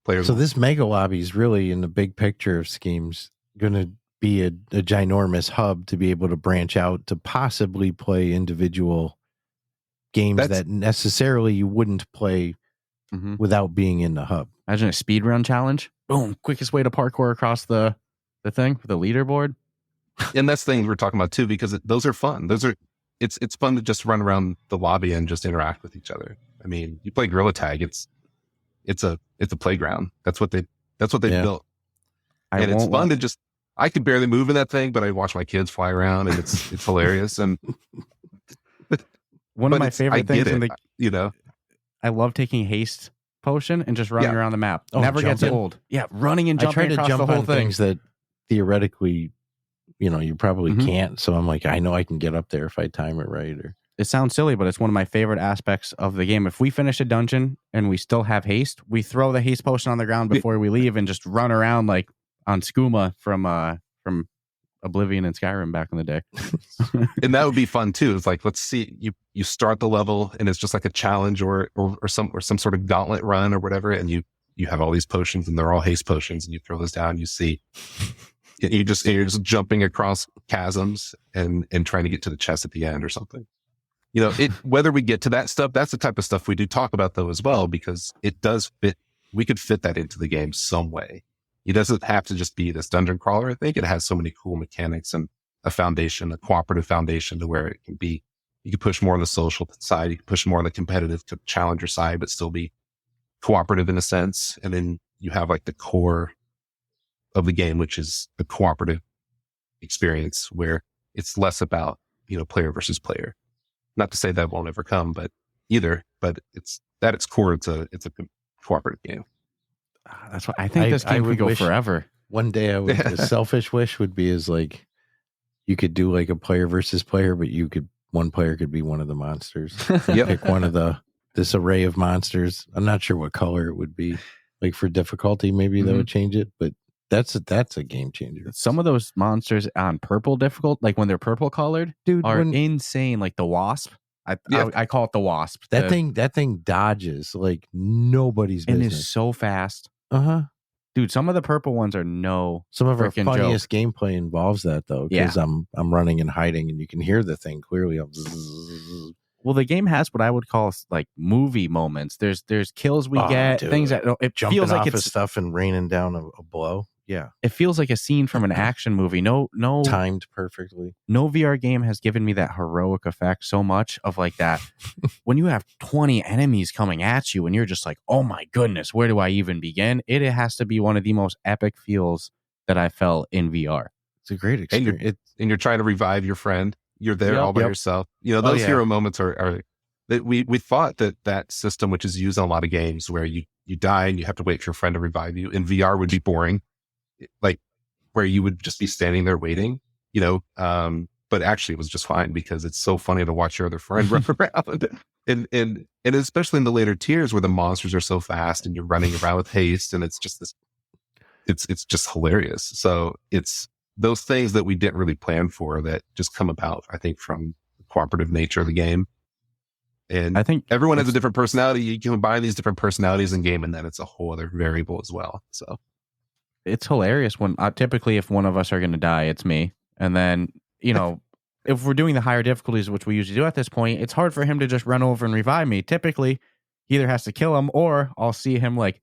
Players. So this mega lobby is really, in the big picture of schemes, going to be a ginormous hub to be able to branch out to possibly play individual games that necessarily you wouldn't play without being in the hub. Imagine a speed run challenge. Boom. Quickest way to parkour across the thing with the leaderboard. And that's things we're talking about too, because those are fun. It's fun to just run around the lobby and just interact with each other. I mean, you play Gorilla Tag. It's a playground. That's what they built. And it's fun to just, I could barely move in that thing, but I watch my kids fly around and it's hilarious. And one of my favorite things you know, I love taking haste potion and just running around the map. Never gets old. Yeah, running and jumping across the whole thing. Things that theoretically, you know, you probably can't. So I'm like, I know I can get up there if I time it right. Or it sounds silly, but it's one of my favorite aspects of the game. If we finish a dungeon and we still have haste, we throw the haste potion on the ground before we leave and just run around like on Skooma from Oblivion and Skyrim back in the day. And that would be fun too. It's like, let's see, you start the level and it's just like a challenge or some sort of gauntlet run or whatever, and you you have all these potions and they're all haste potions, and you throw those down, you see, you're just jumping across chasms and trying to get to the chest at the end or something. Whether we get to that stuff, that's the type of stuff we do talk about though as well, because it does fit. We could fit that into the game some way. It doesn't have to just be this dungeon crawler. I think it has so many cool mechanics and a cooperative foundation to where it can be, you can push more on the social side, you can push more on the competitive challenger side, but still be cooperative in a sense. And then you have like the core of the game, which is the cooperative experience where it's less about, player versus player. Not to say that won't ever come, but it's at its core, it's a cooperative game. That's what I think. This game would go forever. One day, a selfish wish would be is like you could do like a player versus player, but one player could be one of the monsters. Pick one of this array of monsters. I'm not sure what color it would be. Like for difficulty, maybe they would change it, but that's a game changer. Some of those monsters on purple difficult, like when they're purple colored, dude, are insane. Like the wasp. I call it the wasp. That thing dodges like nobody's business. And is so fast. Dude, some of the purple ones are some of our funniest gameplay involves that though, because I'm running and hiding, and you can hear the thing clearly. Well, the game has what I would call like movie moments. There's kills we get, things that it jumping feels like off of stuff and raining down a blow. Yeah, it feels like a scene from an action movie. No, timed perfectly. No VR game has given me that heroic effect so much of like that. When you have 20 enemies coming at you and you're just like, oh my goodness, where do I even begin? It has to be one of the most epic feels that I felt in VR. It's a great experience. And you're trying to revive your friend. You're there all by yourself. Those hero moments are that we thought that system, which is used in a lot of games where you die and you have to wait for your friend to revive you, in VR would be boring. Like where you would just be standing there waiting, but actually it was just fine because it's so funny to watch your other friend run around and especially in the later tiers where the monsters are so fast and you're running around with haste, and it's just it's just hilarious. So it's those things that we didn't really plan for that just come about, I think, from the cooperative nature of the game. And I think everyone has a different personality. You can combine these different personalities in game, and then it's a whole other variable as well. So it's hilarious when typically if one of us are going to die, it's me. And then, if we're doing the higher difficulties, which we usually do at this point, it's hard for him to just run over and revive me. Typically, he either has to kill him or I'll see him like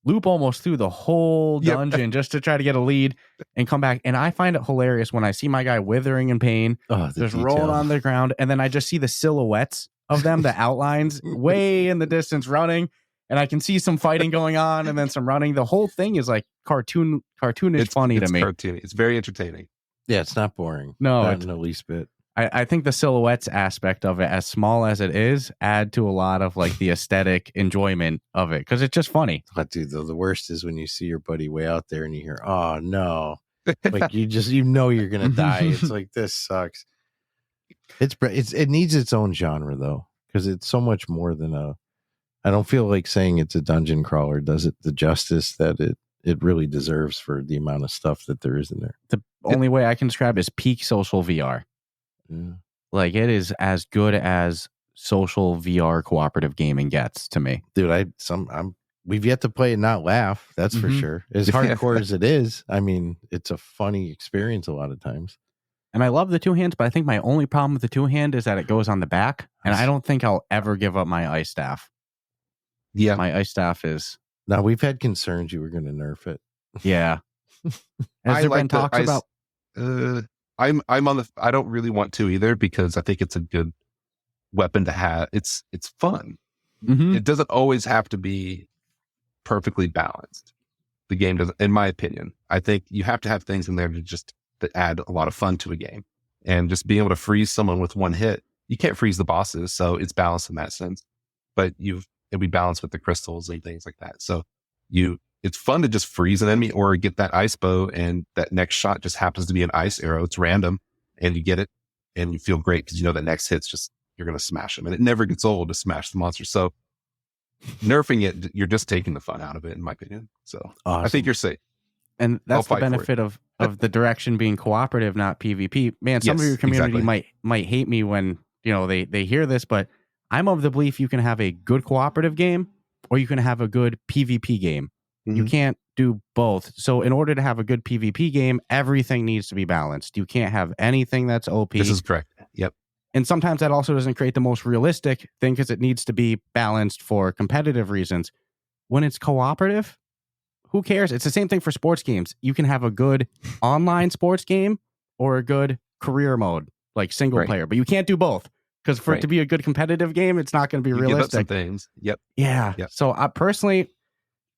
loop almost through the whole dungeon just to try to get a lead and come back. And I find it hilarious when I see my guy withering in pain, just rolling on the ground. And then I just see the silhouettes of them, the outlines way in the distance running. And I can see some fighting going on and then some running. The whole thing is like cartoonish funny to me. Cartoony. It's very entertaining. Yeah, it's not boring. No, not in the least bit. I think the silhouettes aspect of it, as small as it is, add to a lot of like the aesthetic enjoyment of it because it's just funny. But dude, the worst is when you see your buddy way out there and you hear, "Oh no!" Like you're gonna die. It's like, this sucks. It needs its own genre though, because it's so much more than a. I don't feel like saying it's a dungeon crawler does it the justice that it really deserves for the amount of stuff that there is in there. The only way I can describe it is peak social VR. Yeah. Like it is as good as social VR cooperative gaming gets to me. Dude, we've yet to play and not laugh. That's for sure. As hardcore as it is, I mean, it's a funny experience a lot of times. And I love the two hands, but I think my only problem with the two hand is that it goes on the back, and I don't think I'll ever give up my ice staff. Yeah, my ice staff is. Now we've had concerns you were going to nerf it. Yeah, has there been talks about? I'm on the. I don't really want to either because I think it's a good weapon to have. It's fun. Mm-hmm. It doesn't always have to be perfectly balanced. The game doesn't, in my opinion. I think you have to have things in there to add a lot of fun to a game, and just being able to freeze someone with one hit. You can't freeze the bosses, so it's balanced in that sense. But it'll be balanced with the crystals and things like that. So it's fun to just freeze an enemy or get that ice bow and that next shot just happens to be an ice arrow. It's random and you get it and you feel great because that next hit's you're going to smash them, and it never gets old to smash the monster. So nerfing it, you're just taking the fun out of it, in my opinion. So awesome. I think you're safe. And that's the benefit of the direction being cooperative, not PvP. Man, some of your community might hate me when, they hear this, but I'm of the belief you can have a good cooperative game or you can have a good PvP game. You can't do both. So in order to have a good PvP game, everything needs to be balanced. You can't have anything that's OP. This is correct. Yep. And sometimes that also doesn't create the most realistic thing because it needs to be balanced for competitive reasons. When it's cooperative, who cares? It's the same thing for sports games. You can have a good online sports game or a good career mode, like single player, but you can't do both because for it to be a good competitive game, it's not going to be realistic. Give up some things. Yep. Yeah. Yep. So personally,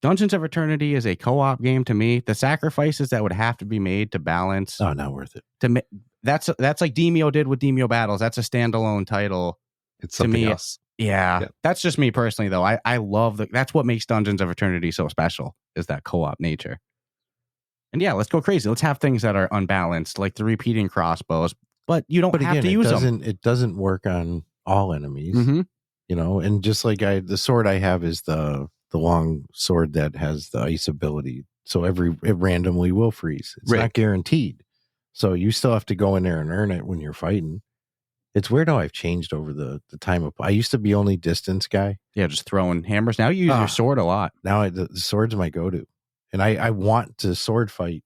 Dungeons of Eternity is a co-op game to me. The sacrifices that would have to be made to balance. Oh, not worth it. That's like Demio did with Demio Battles. That's a standalone title. It's something else. Yeah. That's just me personally, though. I love that's what makes Dungeons of Eternity so special is that co-op nature. And yeah, let's go crazy. Let's have things that are unbalanced, like the repeating crossbows, but you don't have to use them. It doesn't work on all enemies, Mm-hmm. and just like the sword I have is the long sword that has the ice ability. So it randomly will freeze. It's not guaranteed. So you still have to go in there and earn it when you're fighting. It's weird how I've changed over the time of. I used to be only distance guy. Yeah, just throwing hammers. Now you use your sword a lot. Now the sword's my go-to. And I want to sword fight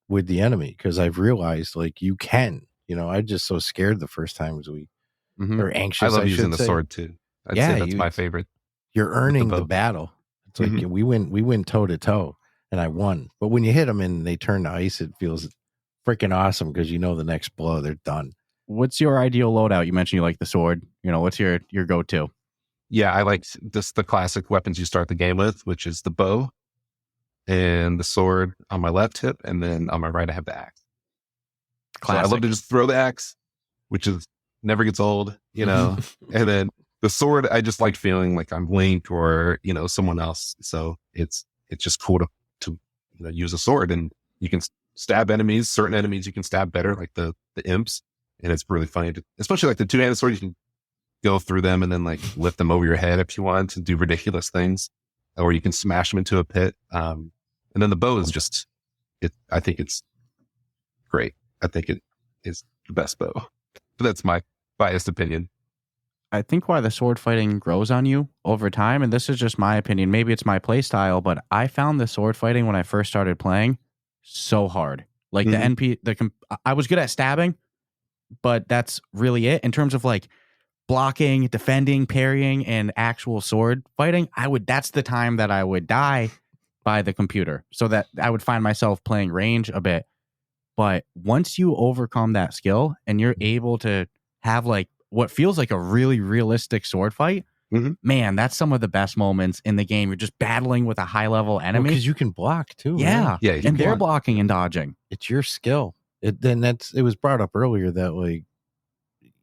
with the enemy because I've realized like you can. I'm just so scared the first times or anxious. I love using the sword too. I'd say that's my favorite. You're earning the battle. It's like we went toe to toe and I won. But when you hit them and they turn to ice, it feels freaking awesome because the next blow they're done. What's your ideal loadout? You mentioned you like the sword. What's your go-to? Yeah, I like just the classic weapons you start the game with, which is the bow and the sword on my left hip, and then on my right I have the axe. Classic. So I love to just throw the axe, which never gets old, and then the sword I just like feeling like I'm Link or someone else. So it's just cool to use a sword, and you can stab enemies. Certain enemies you can stab better, like the imps, and it's really funny especially like the two-handed sword. You can go through them and then like lift them over your head if you want to do ridiculous things, or you can smash them into a pit. And then the bow is just I think it's great. I think it is the best bow. But that's my biased opinion. I think why the sword fighting grows on you over time, and this is just my opinion, maybe it's my play style, but I found the sword fighting when I first started playing so hard. Like I was good at stabbing, but that's really it. In terms of like blocking, defending, parrying, and actual sword fighting, that's the time that I would die by the computer. So that I would find myself playing range a bit. But once you overcome that skill and you're able to have like what feels like a really realistic sword fight, man, that's some of the best moments in the game. You're just battling with a high level enemy. Because you can block too. Yeah. Right? Yeah. And they're blocking and dodging. It's your skill. It was brought up earlier that like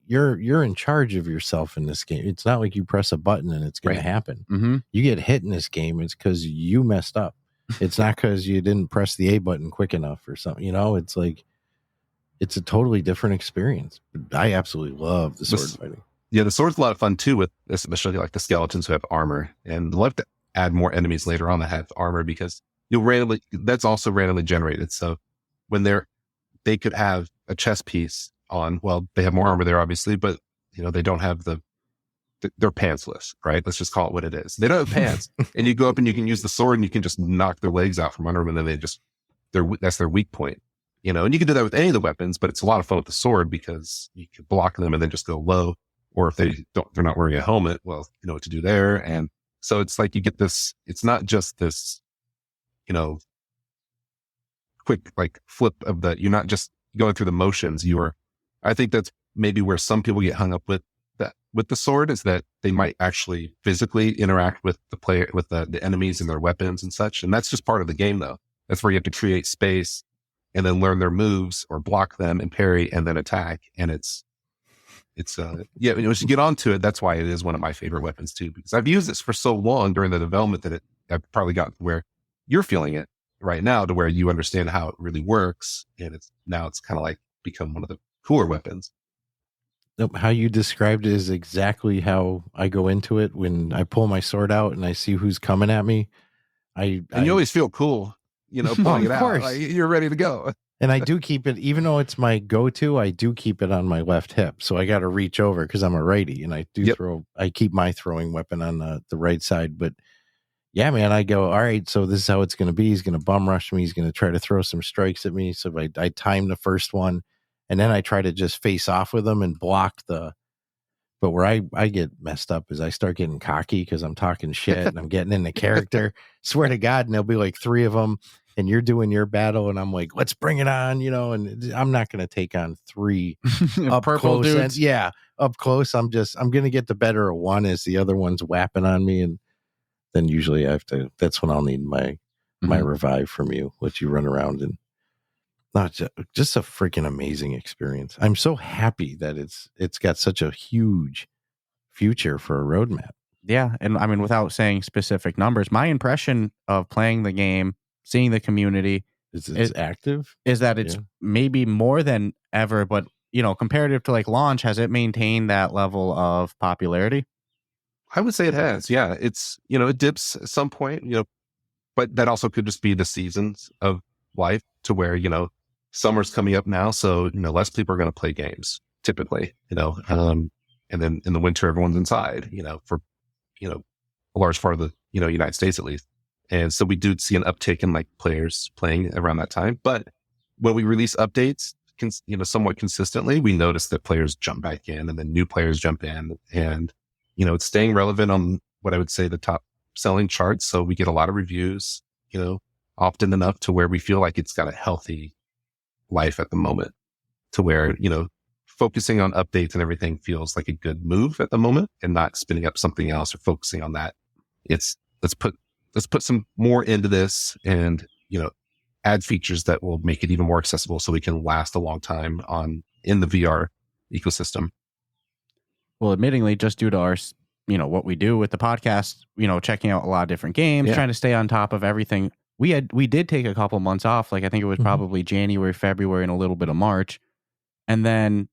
you're in charge of yourself in this game. It's not like you press a button and it's going to happen. Mm-hmm. You get hit in this game, it's because you messed up. It's not because you didn't press the A button quick enough or something. It's like it's a totally different experience. I absolutely love the sword fighting. Yeah, the sword's a lot of fun too, with especially like the skeletons who have armor, and they'll have to add more enemies later on that have armor because that's also randomly generated. So when they could have a chest piece on, well, they have more armor there obviously, but they don't have they're pantsless, right? Let's just call it what it is. They don't have pants, and you go up and you can use the sword and you can just knock their legs out from under them, and then that's their weak point, and you can do that with any of the weapons, but it's a lot of fun with the sword because you can block them and then just go low. Or if they're not wearing a helmet, well, you know what to do there. And so it's like you get this, it's not just this, quick like flip of you're not just going through the motions. I think that's maybe where some people get hung up with the sword, is that they might actually physically interact with the player, with the enemies and their weapons and such. And that's just part of the game though. That's where you have to create space and then learn their moves or block them and parry and then attack. And it's once you get onto it, that's why it is one of my favorite weapons too, because I've used this for so long during the development that I've probably gotten where you're feeling it right now, to where you understand how it really works. And it's kind of like become one of the cooler weapons. Nope, how you described it is exactly how I go into it. When I pull my sword out and I see who's coming at me, you always feel cool, pulling it out. Like, you're ready to go. And I do keep it, even though it's my go-to, I do keep it on my left hip. So I got to reach over because I'm a righty, and I do I keep my throwing weapon on the right side. But yeah, man, I go, all right, so this is how it's going to be. He's going to bum rush me. He's going to try to throw some strikes at me. So I time the first one, and then I try to just face off with him and block the. But where I get messed up is I start getting cocky because I'm talking shit and I'm getting into character. Swear to God, and there'll be like 3 of them, and you're doing your battle, and I'm like, let's bring it on, and I'm not going to take on 3 up Purple close. dudes. Yeah, up close. I'm going to get the better of one as the other one's whapping on me, and then usually I have to. That's when I'll need my revive from you, let you run around and. Not just a freaking amazing experience. I'm so happy that it's got such a huge future for a roadmap. Yeah, and I mean, without saying specific numbers, my impression of playing the game, seeing the community, Is active? Is that it's maybe more than ever, but comparative to like launch, has it maintained that level of popularity? I would say it has. Yeah, it's it dips at some point, but that also could just be the seasons of life to where summer's coming up now, so less people are going to play games typically, and then in the winter everyone's inside, for a large part of the United States at least, and so we do see an uptick in like players playing around that time. But when we release updates, somewhat consistently, we notice that players jump back in, and then new players jump in, and it's staying relevant on what I would say the top selling charts. So we get a lot of reviews, often enough to where we feel like it's got a healthy life at the moment, to where focusing on updates and everything feels like a good move at the moment, and not spinning up something else or focusing on that. It's let's put some more into this, and add features that will make it even more accessible so we can last a long time in the VR ecosystem. Well, admittingly, just due to our what we do with the podcast, checking out a lot of different games, trying to stay on top of everything. We did take a couple months off. Like I think it was probably January, February, and a little bit of March. And then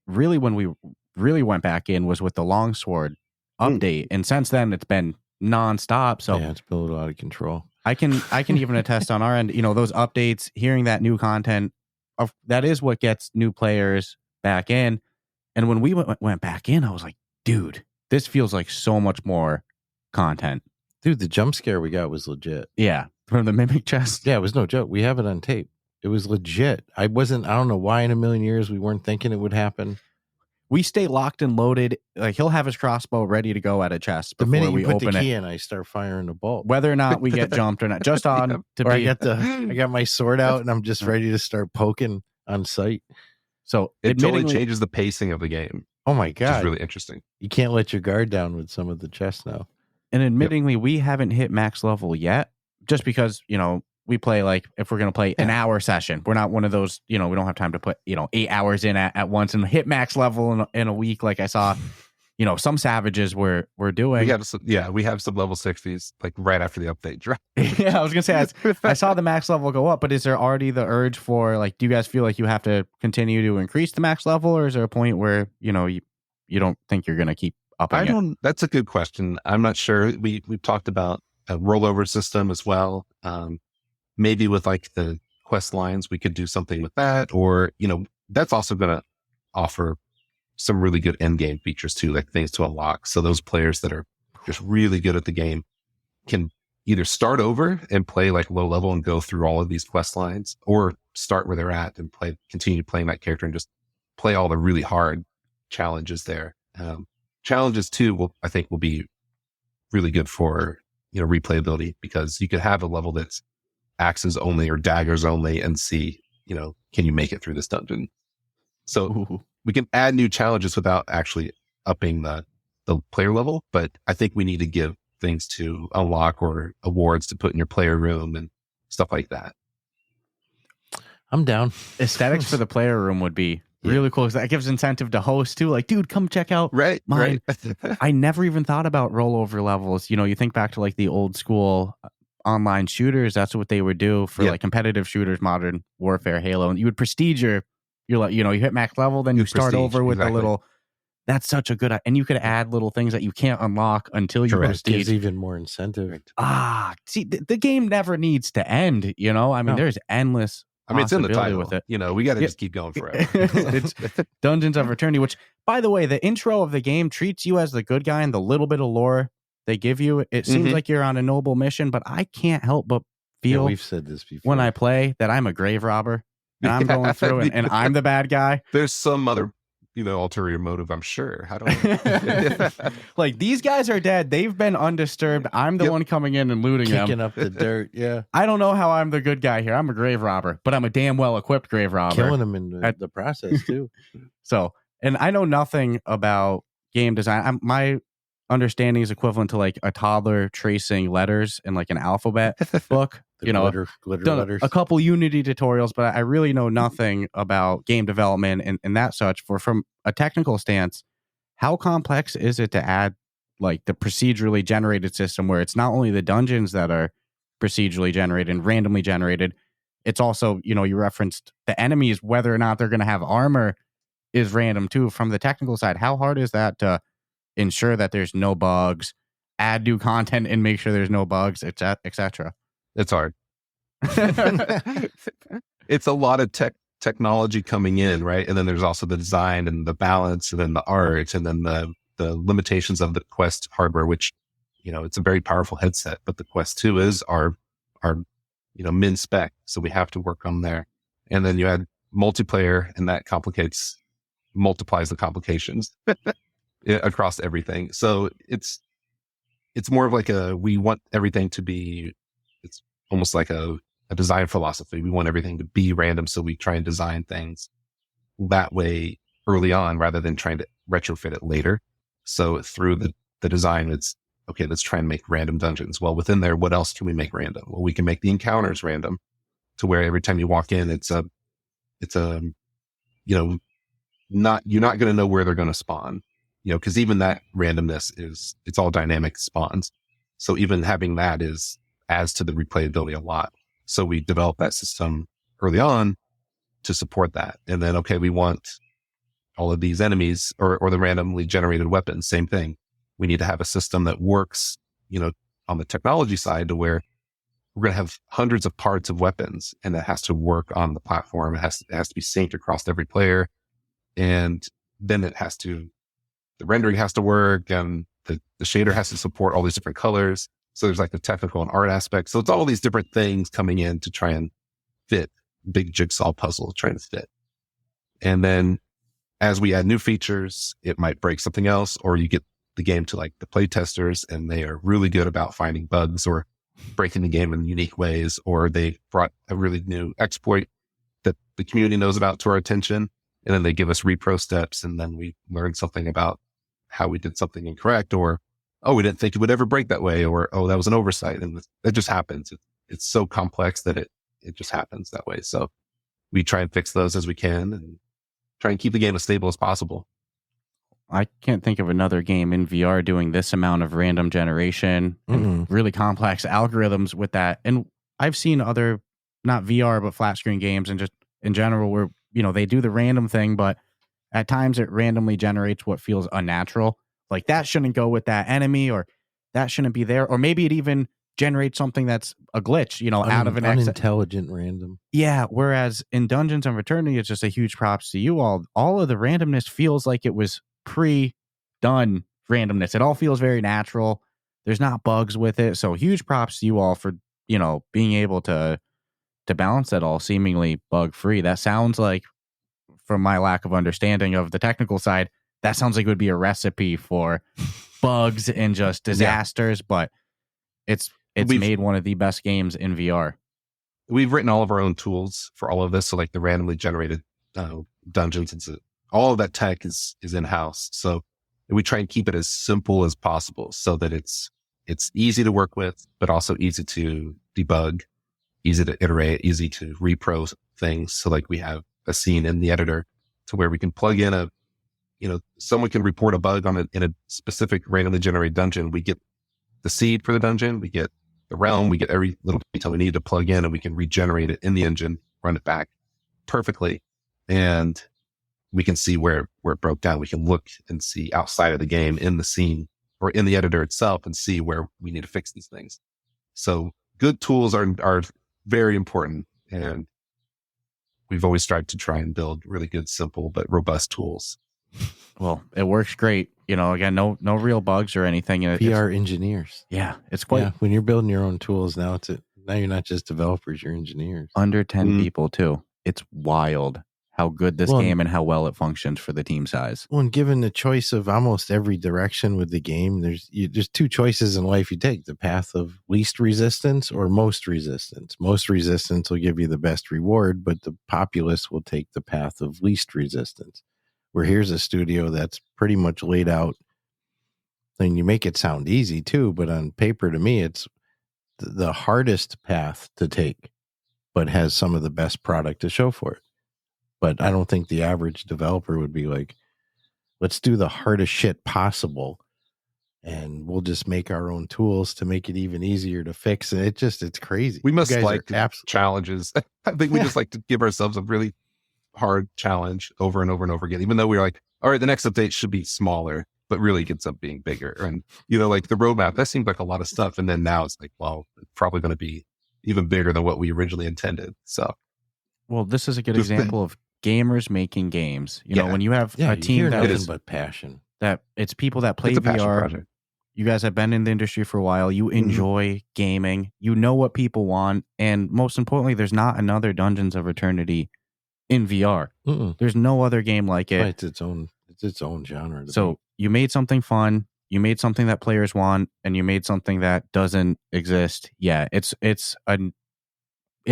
really when we really went back in was with the Longsword update. And since then it's been nonstop. So yeah, it's been a little out of control. I can even attest on our end, those updates, hearing that new content, that is what gets new players back in. And when we went back in, I was like, dude, this feels like so much more content. Dude, the jump scare we got was legit. Yeah, from the mimic chest. Yeah, it was no joke. We have it on tape. It was legit. I don't know why in a million years we weren't thinking it would happen. We stay locked and loaded. Like he'll have his crossbow ready to go at a chest before the minute we you put open the key it. in, I start firing the bolt. Whether or not we get jumped or not, just on to or be. I got my sword out and I'm just ready to start poking on sight. So it totally changes the pacing of the game. Oh my God. Which is really interesting. You can't let your guard down with some of the chests now. And admittingly, we haven't hit max level yet, just because, we play like, if we're going to play an hour session, we're not one of those, we don't have time to put, 8 hours in at once and hit max level in a week. Like I saw, some savages were doing. We have some level 60s like right after the update drop. Yeah, I was going to say, I saw the max level go up, but is there already the urge for like, do you guys feel like you have to continue to increase the max level, or is there a point where, you don't think you're going to keep That's a good question. I'm not sure. We've talked about a rollover system as well. Maybe with like the quest lines, we could do something with that, or, that's also going to offer some really good end game features too, like things to unlock. So those players that are just really good at the game can either start over and play like low level and go through all of these quest lines, or start where they're at and continue playing that character and just play all the really hard challenges there. Challenges too, I think will be really good for, replayability, because you could have a level that's axes only or daggers only and see, can you make it through this dungeon? So we can add new challenges without actually upping the player level. But I think we need to give things to unlock or awards to put in your player room and stuff like that. I'm down. Aesthetics for the player room would be really cool, because that gives incentive to host too. Like, dude, come check out mine. Right. I never even thought about rollover levels. You think back to like the old school online shooters. That's what they would do for like competitive shooters, Modern Warfare, Halo. And you would prestige you're like, you hit max level, then you start over with a little. That's such a good, and you could add little things that you can't unlock until you prestige. Gives even more incentive. See, the game never needs to end. There's endless. It's in the title with it. We got to just keep going forever. It's Dungeons of Eternity, which, by the way, the intro of the game treats you as the good guy, and the little bit of lore they give you. It seems like you're on a noble mission, but I can't help but feel we've said this before when I play that I'm a grave robber and I'm going through and I'm the bad guy. There's some other, ulterior motive, I'm sure. I don't like these guys are dead. They've been undisturbed. I'm the one coming in and looting them. Kicking up the dirt. Yeah. I don't know how I'm the good guy here. I'm a grave robber, but I'm a damn well equipped grave robber. Killing them in the process too. So, and I know nothing about game design. My understanding is equivalent to like a toddler tracing letters in like an alphabet book. Glitter letters. A couple Unity tutorials, but I really know nothing about game development and that such. From a technical stance, how complex is it to add like the procedurally generated system where it's not only the dungeons that are procedurally generated and randomly generated, it's also, you referenced the enemies, whether or not they're going to have armor is random too. From the technical side, how hard is that to ensure that there's no bugs, add new content and make sure there's no bugs, etc.? It's hard. It's a lot of technology coming in, right? And then there's also the design and the balance and then the art and then the limitations of the Quest hardware, which, it's a very powerful headset, but the Quest 2 is our min spec. So we have to work on there. And then you add multiplayer and that multiplies the complications across everything. So it's more of like we want everything to be, it's almost like a design philosophy. We want everything to be random. So we try and design things that way early on rather than trying to retrofit it later. So through the design, it's okay, let's try and make random dungeons. Well, within there, what else can we make random? Well, we can make the encounters random to where every time you walk in, you're not going to know where they're going to spawn, cause even that randomness it's all dynamic spawns. So even having that adds to the replayability a lot. So we developed that system early on to support that. And then, okay, we want all of these enemies or the randomly generated weapons, same thing. We need to have a system that works, on the technology side to where we're going to have hundreds of parts of weapons and that has to work on the platform. It has to be synced across every player. And then the rendering has to work and the shader has to support all these different colors. So there's like the technical and art aspect. So it's all these different things coming in to try and fit, big jigsaw puzzle trying to fit. And then as we add new features, it might break something else, or you get the game to like the play testers and they are really good about finding bugs or breaking the game in unique ways, or they brought a really new exploit that the community knows about to our attention. And then they give us repro steps. And then we learn something about how we did something incorrect, or, oh, we didn't think it would ever break that way, or, oh, that was an oversight. And it just happens. It's so complex that it just happens that way. So we try and fix those as we can and try and keep the game as stable as possible. I can't think of another game in VR doing this amount of random generation and really complex algorithms with that. And I've seen other, not VR, but flat screen games and just in general where, they do the random thing, but at times it randomly generates what feels unnatural. Like that shouldn't go with that enemy, or that shouldn't be there. Or maybe it even generates something that's a glitch, out of an unintelligent random. Yeah. Whereas in Dungeons and Fraternity, it's just a huge props to you all. All of the randomness feels like it was pre-done randomness. It all feels very natural. There's not bugs with it. So huge props to you all for, being able to balance that all seemingly bug free. That sounds like, from my lack of understanding of the technical side, that sounds like it would be a recipe for bugs and just disasters, but it's made one of the best games in VR. We've written all of our own tools for all of this. So like the randomly generated dungeons, all of that tech is in-house. So we try and keep it as simple as possible so that it's easy to work with, but also easy to debug, easy to iterate, easy to repro things. So like we have a scene in the editor to where we can plug in someone can report a bug in a specific randomly generated dungeon. We get the seed for the dungeon, we get the realm, we get every little detail we need to plug in, and we can regenerate it in the engine, run it back perfectly. And we can see where it broke down. We can look and see outside of the game in the scene or in the editor itself and see where we need to fix these things. So good tools are very important. And we've always tried to try and build really good, simple, but robust tools. Well, it works great. Again, no real bugs or anything. VR engineers. Yeah, it's quite when you're building your own tools now, now you're not just developers, you're engineers. Under 10 people too. It's wild how good this game and how well it functions for the team size. When given the choice of almost every direction with the game, there's two choices in life you take: the path of least resistance or most resistance. Most resistance will give you the best reward, but the populace will take the path of least resistance. Where here's a studio that's pretty much laid out, and you make it sound easy too, but on paper, to me, it's the hardest path to take, but has some of the best product to show for it. But I don't think the average developer would be like, let's do the hardest shit possible, and we'll just make our own tools to make it even easier to fix. And it's crazy. We must like challenges. I think we just like to give ourselves a really hard challenge over and over and over again, even though we're like, all right, the next update should be smaller, but really gets up being bigger. And, like the roadmap, that seemed like a lot of stuff. And then now it's like, well, it's probably going to be even bigger than what we originally intended. So, well, this is a good example of gamers making games. When you have a team that is but passion, that it's people that play VR. You guys have been in the industry for a while. You enjoy gaming. You know what people want, and most importantly, there's not another Dungeons of Eternity in VR. There's no other game like it. Right, it's its own genre. So you made something fun. You made something that players want, and you made something that doesn't exist. Yeah, it's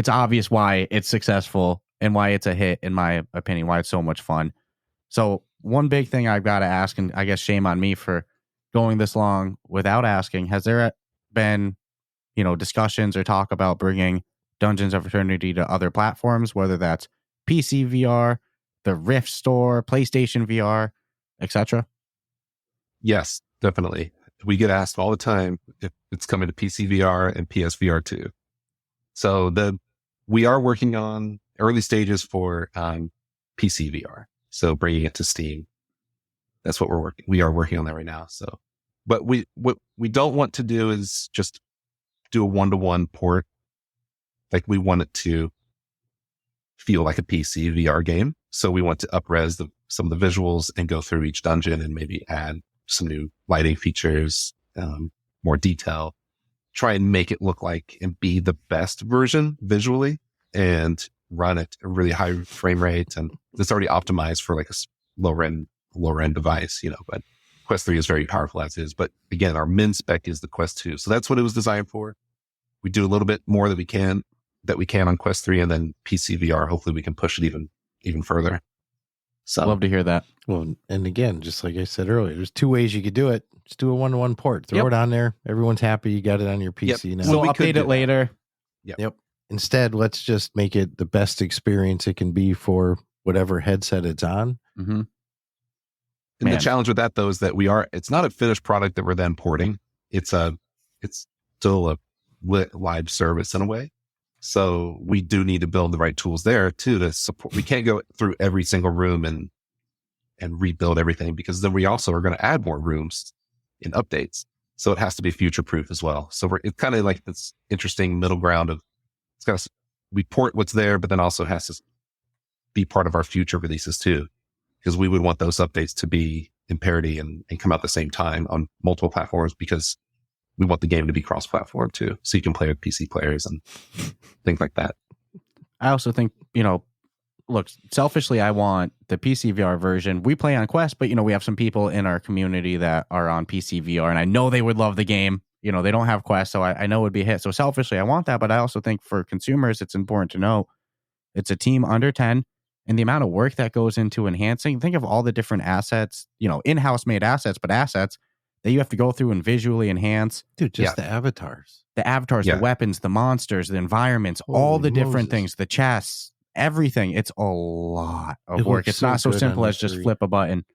obvious why it's successful and why it's a hit, in my opinion, why it's so much fun. So one big thing I've got to ask, and I guess shame on me for going this long without asking, has there been, discussions or talk about bringing Dungeons of Eternity to other platforms, whether that's PC VR, the Rift Store, PlayStation VR, etc.? Yes, definitely. We get asked all the time if it's coming to PC VR and PSVR too. So we are working on early stages for PC VR. So bringing it to Steam. That's what we are working on that right now. So, but what we don't want to do is just do a one-to-one port. Like, we want it to feel like a PC VR game. So we want to up-res some of the visuals and go through each dungeon and maybe add some new lighting features, more detail, try and make it look like and be the best version visually, and run at a really high frame rate. And it's already optimized for like a lower end device, but Quest 3 is very powerful as is. But again, our min spec is the Quest 2. So that's what it was designed for. We do a little bit more that we can on Quest 3, and then PC VR, hopefully we can push it even further. So love to hear that. Well, and again, just like I said earlier, there's two ways you could do it. Just do a one-to-one port. Throw it on there. Everyone's happy. You got it on your PC now. We'll update it later. Yep. Instead, let's just make it the best experience it can be for whatever headset it's on. Mm-hmm. And the challenge with that, though, is that it's not a finished product that we're then porting. It's still a live service in a way. So we do need to build the right tools there too to support. We can't go through every single room and rebuild everything, because then we also are going to add more rooms in updates. So it has to be future proof as well. So it's kind of like this interesting middle ground of we port what's there, but then also has to be part of our future releases too, because we would want those updates to be in parity and come out at the same time on multiple platforms, because we want the game to be cross-platform too, so you can play with PC players and things like that. I also think, look, selfishly, I want the PC VR version. We play on Quest, but, we have some people in our community that are on PC VR, and I know they would love the game. They don't have Quest, so I know it would be a hit. So selfishly, I want that, but I also think for consumers, it's important to know it's a team under 10, and the amount of work that goes into enhancing. Think of all the different assets, in-house made assets, but assets that you have to go through and visually enhance. Dude, just the avatars. The weapons, the monsters, the environments, all the different things, the chests, everything. It's a lot of work. It's not so simple as just flip a button.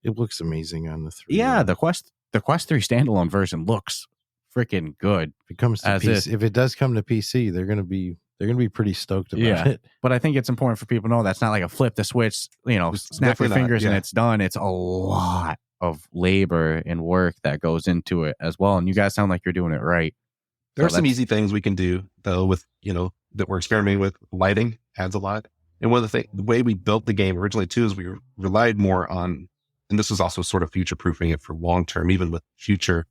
It looks amazing on the 3. Yeah, the Quest 3 standalone version looks freaking good. If it comes to PC, if it does come to PC, they're gonna be pretty stoked about it. But I think it's important for people to know that's not like a flip the switch, snap your fingers and it's done. It's a lot of labor and work that goes into it as well. And you guys sound like you're doing it right. There are some easy things we can do though with, that we're experimenting with. Lighting adds a lot. And one of the way we built the game originally too is we relied more on, and this was also sort of future proofing it for long term, even with future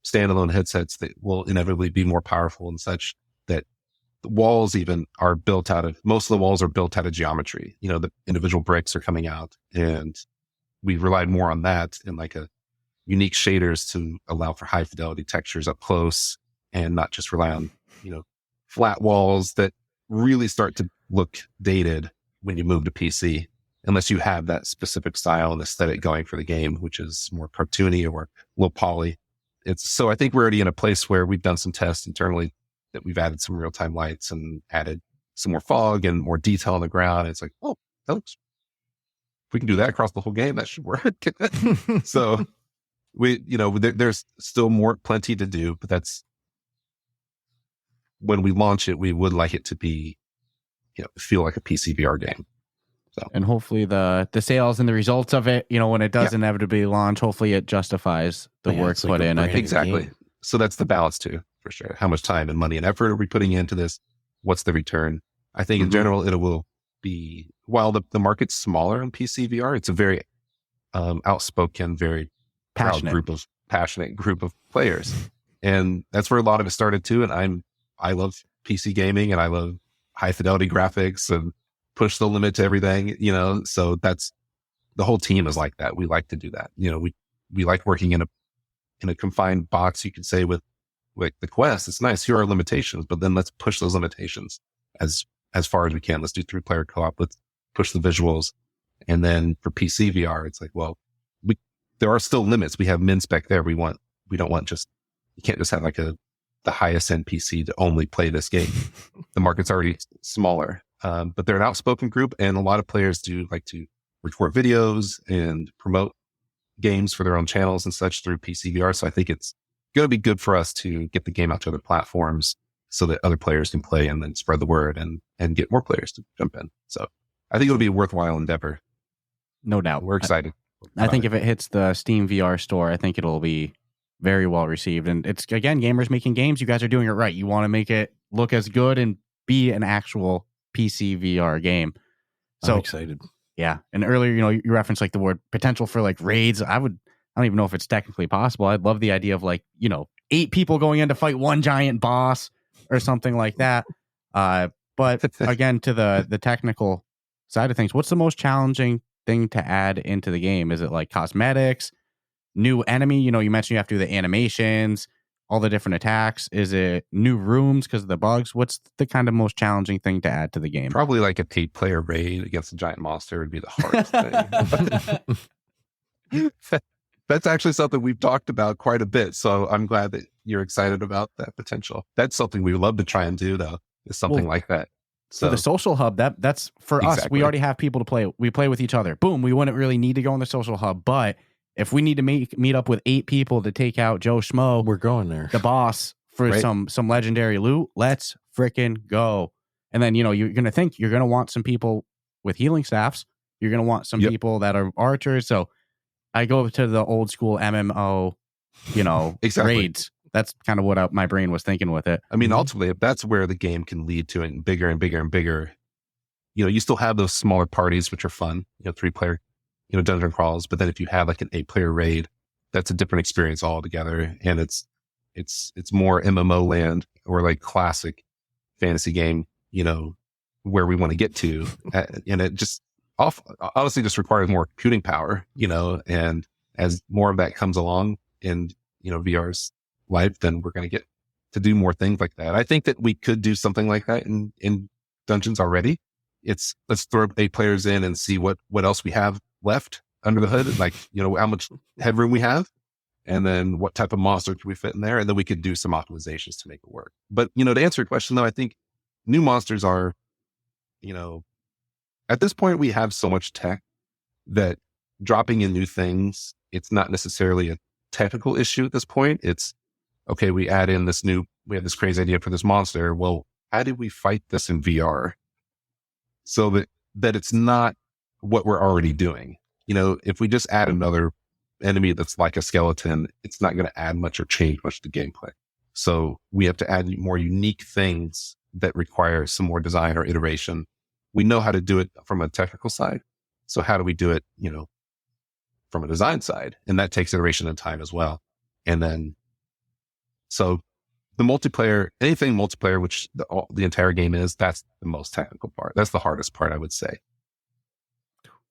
standalone headsets that will inevitably be more powerful and such, that the walls even are built out of, most of the walls are built out of geometry. You know, the individual bricks are coming out, and we relied more on that and like a unique shaders to allow for high fidelity textures up close and not just rely on, you know, flat walls that really start to look dated when you move to PC, unless you have that specific style and aesthetic going for the game, which is more cartoony or low poly. So I think we're already in a place where we've done some tests internally that we've added some real-time lights and added some more fog and more detail on the ground. It's like, oh, that looks, if we can do that across the whole game, that should work. So we, you know, there's still plenty to do, but that's, when we launch it, we would like it to be, you know, feel like a PC VR game. So, and hopefully the sales and the results of it, you know, when it does inevitably launch, hopefully it justifies the work put in. I think exactly. So that's the balance too, for sure. How much time and money and effort are we putting into this? What's the return? I think in general, it will be, while the market's smaller in PC VR, it's a very outspoken, very passionate group of players. And that's where a lot of it started too. And I love PC gaming and I love high fidelity graphics and push the limit to everything, you know, so that's, the whole team is like that. We like to do that. You know, we like working in a confined box, you could say, with like the Quest. It's nice. Here are limitations, but then let's push those limitations as far as we can. Let's do 3-player co-op. Let's push the visuals. And then for PC VR, it's like, well, there are still limits. We have min spec there. We don't want just, you can't just have like the highest end PC to only play this game. The market's already smaller. But they're an outspoken group, and a lot of players do like to record videos and promote games for their own channels and such through PC VR. So I think it's going to be good for us to get the game out to other platforms so that other players can play and then spread the word and get more players to jump in. So I think it'll be a worthwhile endeavor. No doubt. We're excited. I think if it hits the Steam VR store, I think it'll be very well received. And it's, again, gamers making games. You guys are doing it right. You want to make it look as good and be an actual PC VR game. So I'm excited. Yeah. And earlier, you know, you referenced like the word potential for like raids. I don't even know if it's technically possible. I'd love the idea of like, you know, 8 people going in to fight one giant boss or something like that. But again, to the technical side of things, what's the most challenging thing to add into the game? Is it like cosmetics, new enemy? You know, you mentioned you have to do the animations, all the different attacks. Is it new rooms because of the bugs? What's the kind of most challenging thing to add to the game? Probably like a 8-player raid against a giant monster would be the hardest thing. That's actually something we've talked about quite a bit. So I'm glad that you're excited about that potential. That's something we would love to try and do, though, is something like that. So the social hub, that's for us. We already have people to play. We play with each other. Boom. We wouldn't really need to go in the social hub. But if we need to meet up with 8 people to take out Joe Schmo, we're going there. The boss for some legendary loot. Let's frickin' go. And then, you know, you're going to want some people with healing staffs. You're going to want some people that are archers. So I go to the old school MMO, you know, raids. That's kind of what my brain was thinking with it. I mean, ultimately, if that's where the game can lead to and bigger and bigger and bigger, you know, you still have those smaller parties, which are fun, you know, 3-player, you know, dungeon crawls. But then if you have like an 8-player raid, that's a different experience altogether. And it's more MMO land or like classic fantasy game, you know, where we want to get to. And it just honestly just requires more computing power, you know, and as more of that comes along in, you know, VR's life, then we're going to get to do more things like that. I think that we could do something like that in dungeons already. Let's throw 8 players in and see what else we have left under the hood, like, you know, how much headroom we have, and then what type of monster can we fit in there, and then we could do some optimizations to make it work. But, you know, to answer your question though, I think new monsters are, you know, at this point we have so much tech that dropping in new things, it's not necessarily a technical issue at this point. It's okay, we have this crazy idea for this monster. Well, how do we fight this in VR so that it's not what we're already doing? You know, if we just add another enemy that's like a skeleton, it's not going to add much or change much to gameplay. So we have to add more unique things that require some more design or iteration we know how to do it from a technical side. So how do we do it, from a design side? And that takes iteration and time as well. And then, so the multiplayer, anything multiplayer, which the entire game is, that's the most technical part. That's the hardest part, I would say.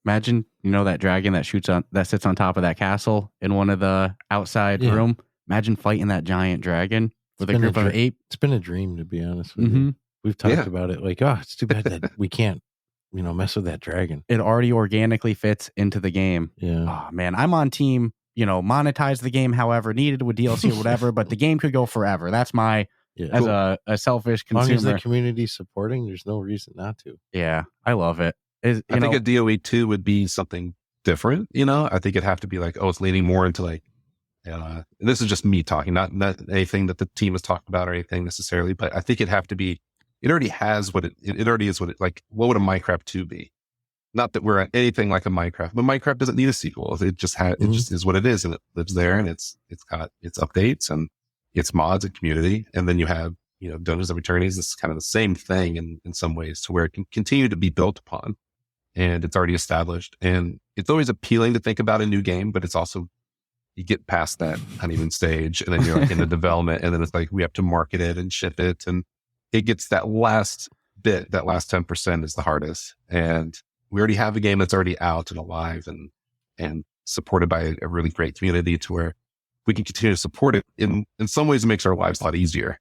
Imagine, that dragon that sits on top of that castle in one of the outside room. Imagine fighting that giant dragon with a group of 8. It's been a dream, to be honest with you. We've talked about it like, it's too bad that we can't, mess with that dragon. It already organically fits into the game. Yeah. Oh, man, I'm on team, monetize the game however needed with DLC or whatever, but the game could go forever. That's my, as a selfish consumer. As long as the community's supporting, there's no reason not to. Yeah, I love it. I think a DOE 2 would be something different, I think it'd have to be like, it's leaning more into like, this is just me talking, not anything that the team has talked about or anything necessarily, but I think it'd have to be, it already has what it already is what it, like, what would a Minecraft 2 be? Not that we're anything like a Minecraft, but Minecraft doesn't need a sequel. It just it just is what it is, and it lives there, and it's got its updates and its mods and community. And then you have, Dungeons of Eternities. This is kind of the same thing in some ways, to where it can continue to be built upon, and it's already established. And it's always appealing to think about a new game, but it's also, you get past that honeymoon stage, and then you're like in the development, and then it's like we have to market it and ship it, and it gets that last bit, that last 10% is the hardest. And we already have a game that's already out and alive and supported by a really great community, to where we can continue to support it. In some ways, it makes our lives a lot easier,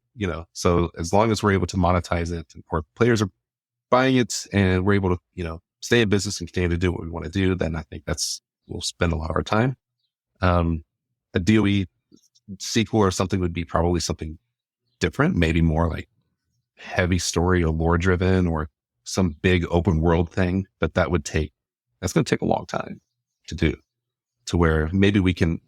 So as long as we're able to monetize it, and more players are buying it, and we're able to, stay in business and continue to do what we want to do, then I think we'll spend a lot of our time. A DOE sequel or something would be probably something different, maybe more like heavy story or lore driven, or some big open world thing, but that's going to take a long time to do, to where maybe we can,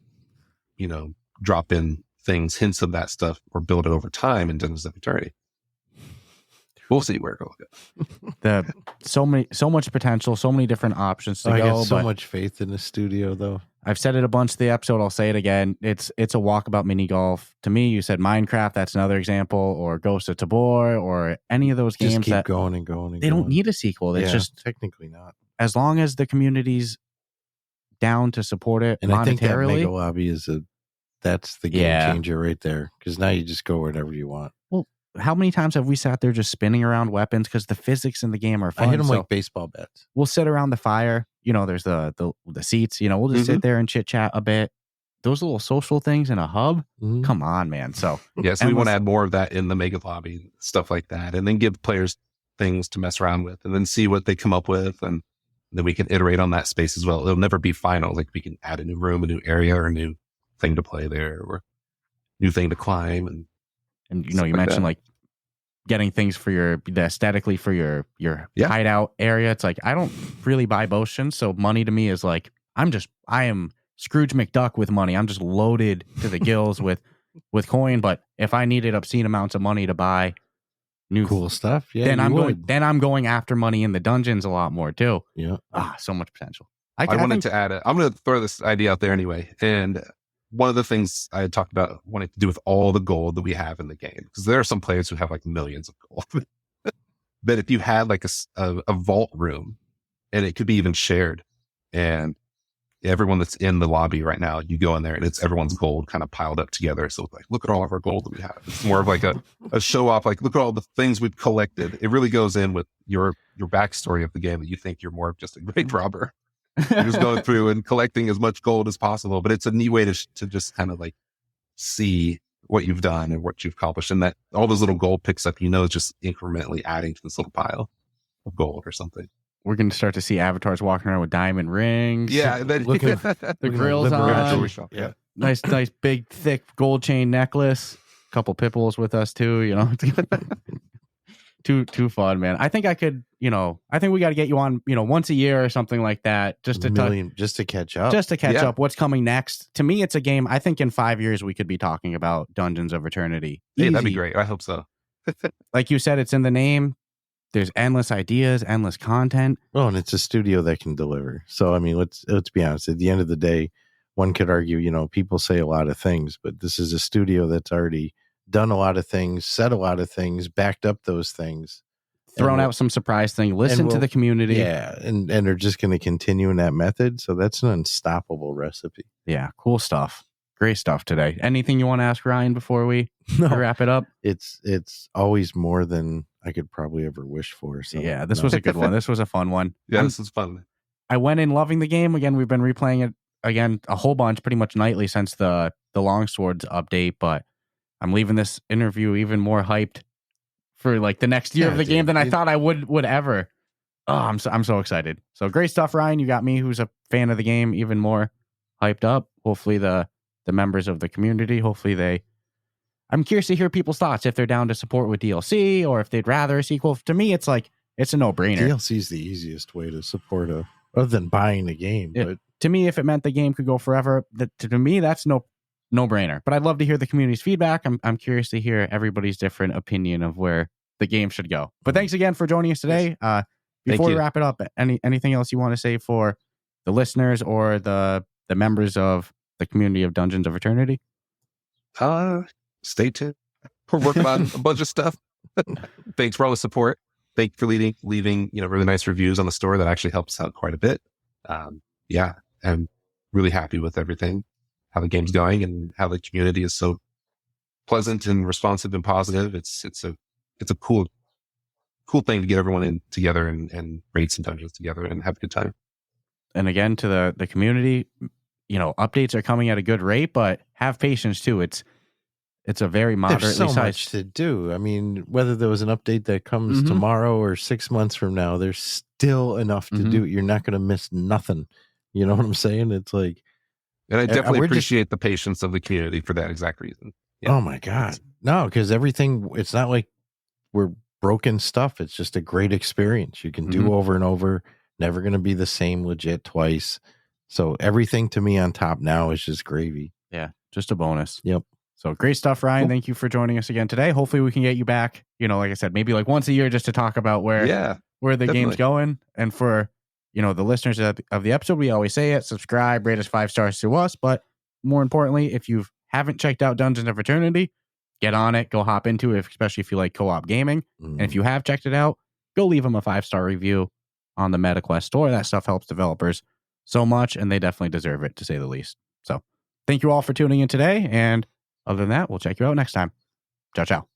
drop in things, hints of that stuff, or build it over time in Dungeons of Eternity. We'll see where it goes. So much potential, so many different options to go. I got so much faith in the studio, though. I've said it a bunch of the episode. I'll say it again. It's a walkabout mini golf. To me, you said Minecraft. That's another example, or Ghost of Tabor, or any of those games. Just keep that going and going. And they don't need a sequel. It's just technically not. As long as the community's down to support it, and monetarily. I think that Mega Lobby that's the game changer right there. Because now you just go wherever you want. Well, how many times have we sat there just spinning around weapons, because the physics in the game are fun? I hit them like baseball bats. We'll sit around the fire. There's the seats. We'll just sit there and chit chat a bit. Those little social things in a hub. Come on, man. So yes, we want to add more of that in the Mega Lobby, stuff like that, and then give players things to mess around with, and then see what they come up with, and then we can iterate on that space as well. It'll never be final. Like, we can add a new room, a new area, or a new thing to play there, or new thing to climb, and you mentioned like getting things for aesthetically for your hideout area. It's like, I don't really buy potions, so money to me is like, I am Scrooge McDuck with money. I'm just loaded to the gills with coin. But if I needed obscene amounts of money to buy new cool stuff, then I'm going after money in the dungeons a lot more too. Yeah, so much potential. I wanted to add I'm going to throw this idea out there anyway, and one of the things I had talked about wanting to do with all the gold that we have in the game, because there are some players who have like millions of gold. But if you had like a vault room, and it could be even shared, and everyone that's in the lobby right now, you go in there and it's everyone's gold kind of piled up together. So like, look at all of our gold that we have. It's more of like a show off. Like, look at all the things we've collected. It really goes in with your backstory of the game, that you think you're more of just a great robber. You're just going through and collecting as much gold as possible. But it's a neat way to just kind of like see what you've done and what you've accomplished. And that all those little gold picks up, is just incrementally adding to this little pile of gold or something. We're going to start to see avatars walking around with diamond rings. Yeah. The grills on. Yeah. Nice, big, thick gold chain necklace. Couple pitbulls with us too, Too fun, man. I think I could, I think we got to get you on, once a year or something like that, just to catch up. Just to catch up. What's coming next? To me, it's a game. I think in 5 years we could be talking about Dungeons of Eternity. Hey, that'd be great. I hope so. Like you said, it's in the name. There's endless ideas, endless content. Well, and it's a studio that can deliver. So, I mean, let's be honest. At the end of the day, one could argue, people say a lot of things, but this is a studio that's already done a lot of things, said a lot of things, backed up those things. throwing out some surprise thing. Listen to the community. Yeah, and they're just going to continue in that method. So that's an unstoppable recipe. Yeah, cool stuff. Great stuff today. Anything you want to ask Ryan before we wrap it up? It's always more than I could probably ever wish for. So yeah, this was a good one. This was a fun one. Yeah, this was fun. I went in loving the game. Again, we've been replaying it again a whole bunch, pretty much nightly since the Longswords update. But I'm leaving this interview even more hyped for like the next year of the game than I thought I would ever. Oh, I'm so excited. So great stuff, Ryan. You got me, who's a fan of the game, even more hyped up. Hopefully the members of the community, I'm curious to hear people's thoughts, if they're down to support with DLC or if they'd rather a sequel. To me, it's like, it's a no-brainer. DLC is the easiest way to support other than buying the game. But to me, if it meant the game could go forever, to me, that's no-brainer. But I'd love to hear the community's feedback. I'm curious to hear everybody's different opinion of where the game should go. But thanks again for joining us today. Before we wrap it up, anything else you want to say for the listeners or the members of the community of Dungeons of Eternity? Stay tuned. We're working on a bunch of stuff. Thanks for all the support. Thank you for leaving really nice reviews on the store. That actually helps out quite a bit. Yeah, I'm really happy with everything, how the game's going, and how the community is so pleasant and responsive and positive. It's a cool thing to get everyone in together and raid some dungeons together and have a good time. And again, to the community, updates are coming at a good rate, but have patience too. It's a very moderately sized. There's so much sized to do. I mean, whether there was an update that comes tomorrow or 6 months from now, there's still enough to do. You're not going to miss nothing. You know what I'm saying? It's like, and I definitely appreciate the patience of the community for that exact reason. Yeah. Oh my God. No, because everything, it's not like we're broken stuff. It's just a great experience. You can do over and over. Never going to be the same legit twice. So everything to me on top now is just gravy. Yeah, just a bonus. Yep. So great stuff, Ryan. Cool. Thank you for joining us again today. Hopefully we can get you back, like I said, maybe like once a year just to talk about where the game's going. And for, the listeners of the episode, we always say it, subscribe, rate us 5 stars to us. But more importantly, if you haven't checked out Dungeons of Eternity, get on it, go hop into it, especially if you like co-op gaming. And if you have checked it out, go leave them a 5-star review on the MetaQuest store. That stuff helps developers so much, and they definitely deserve it, to say the least. So thank you all for tuning in today. And other than that, we'll check you out next time. Ciao, ciao.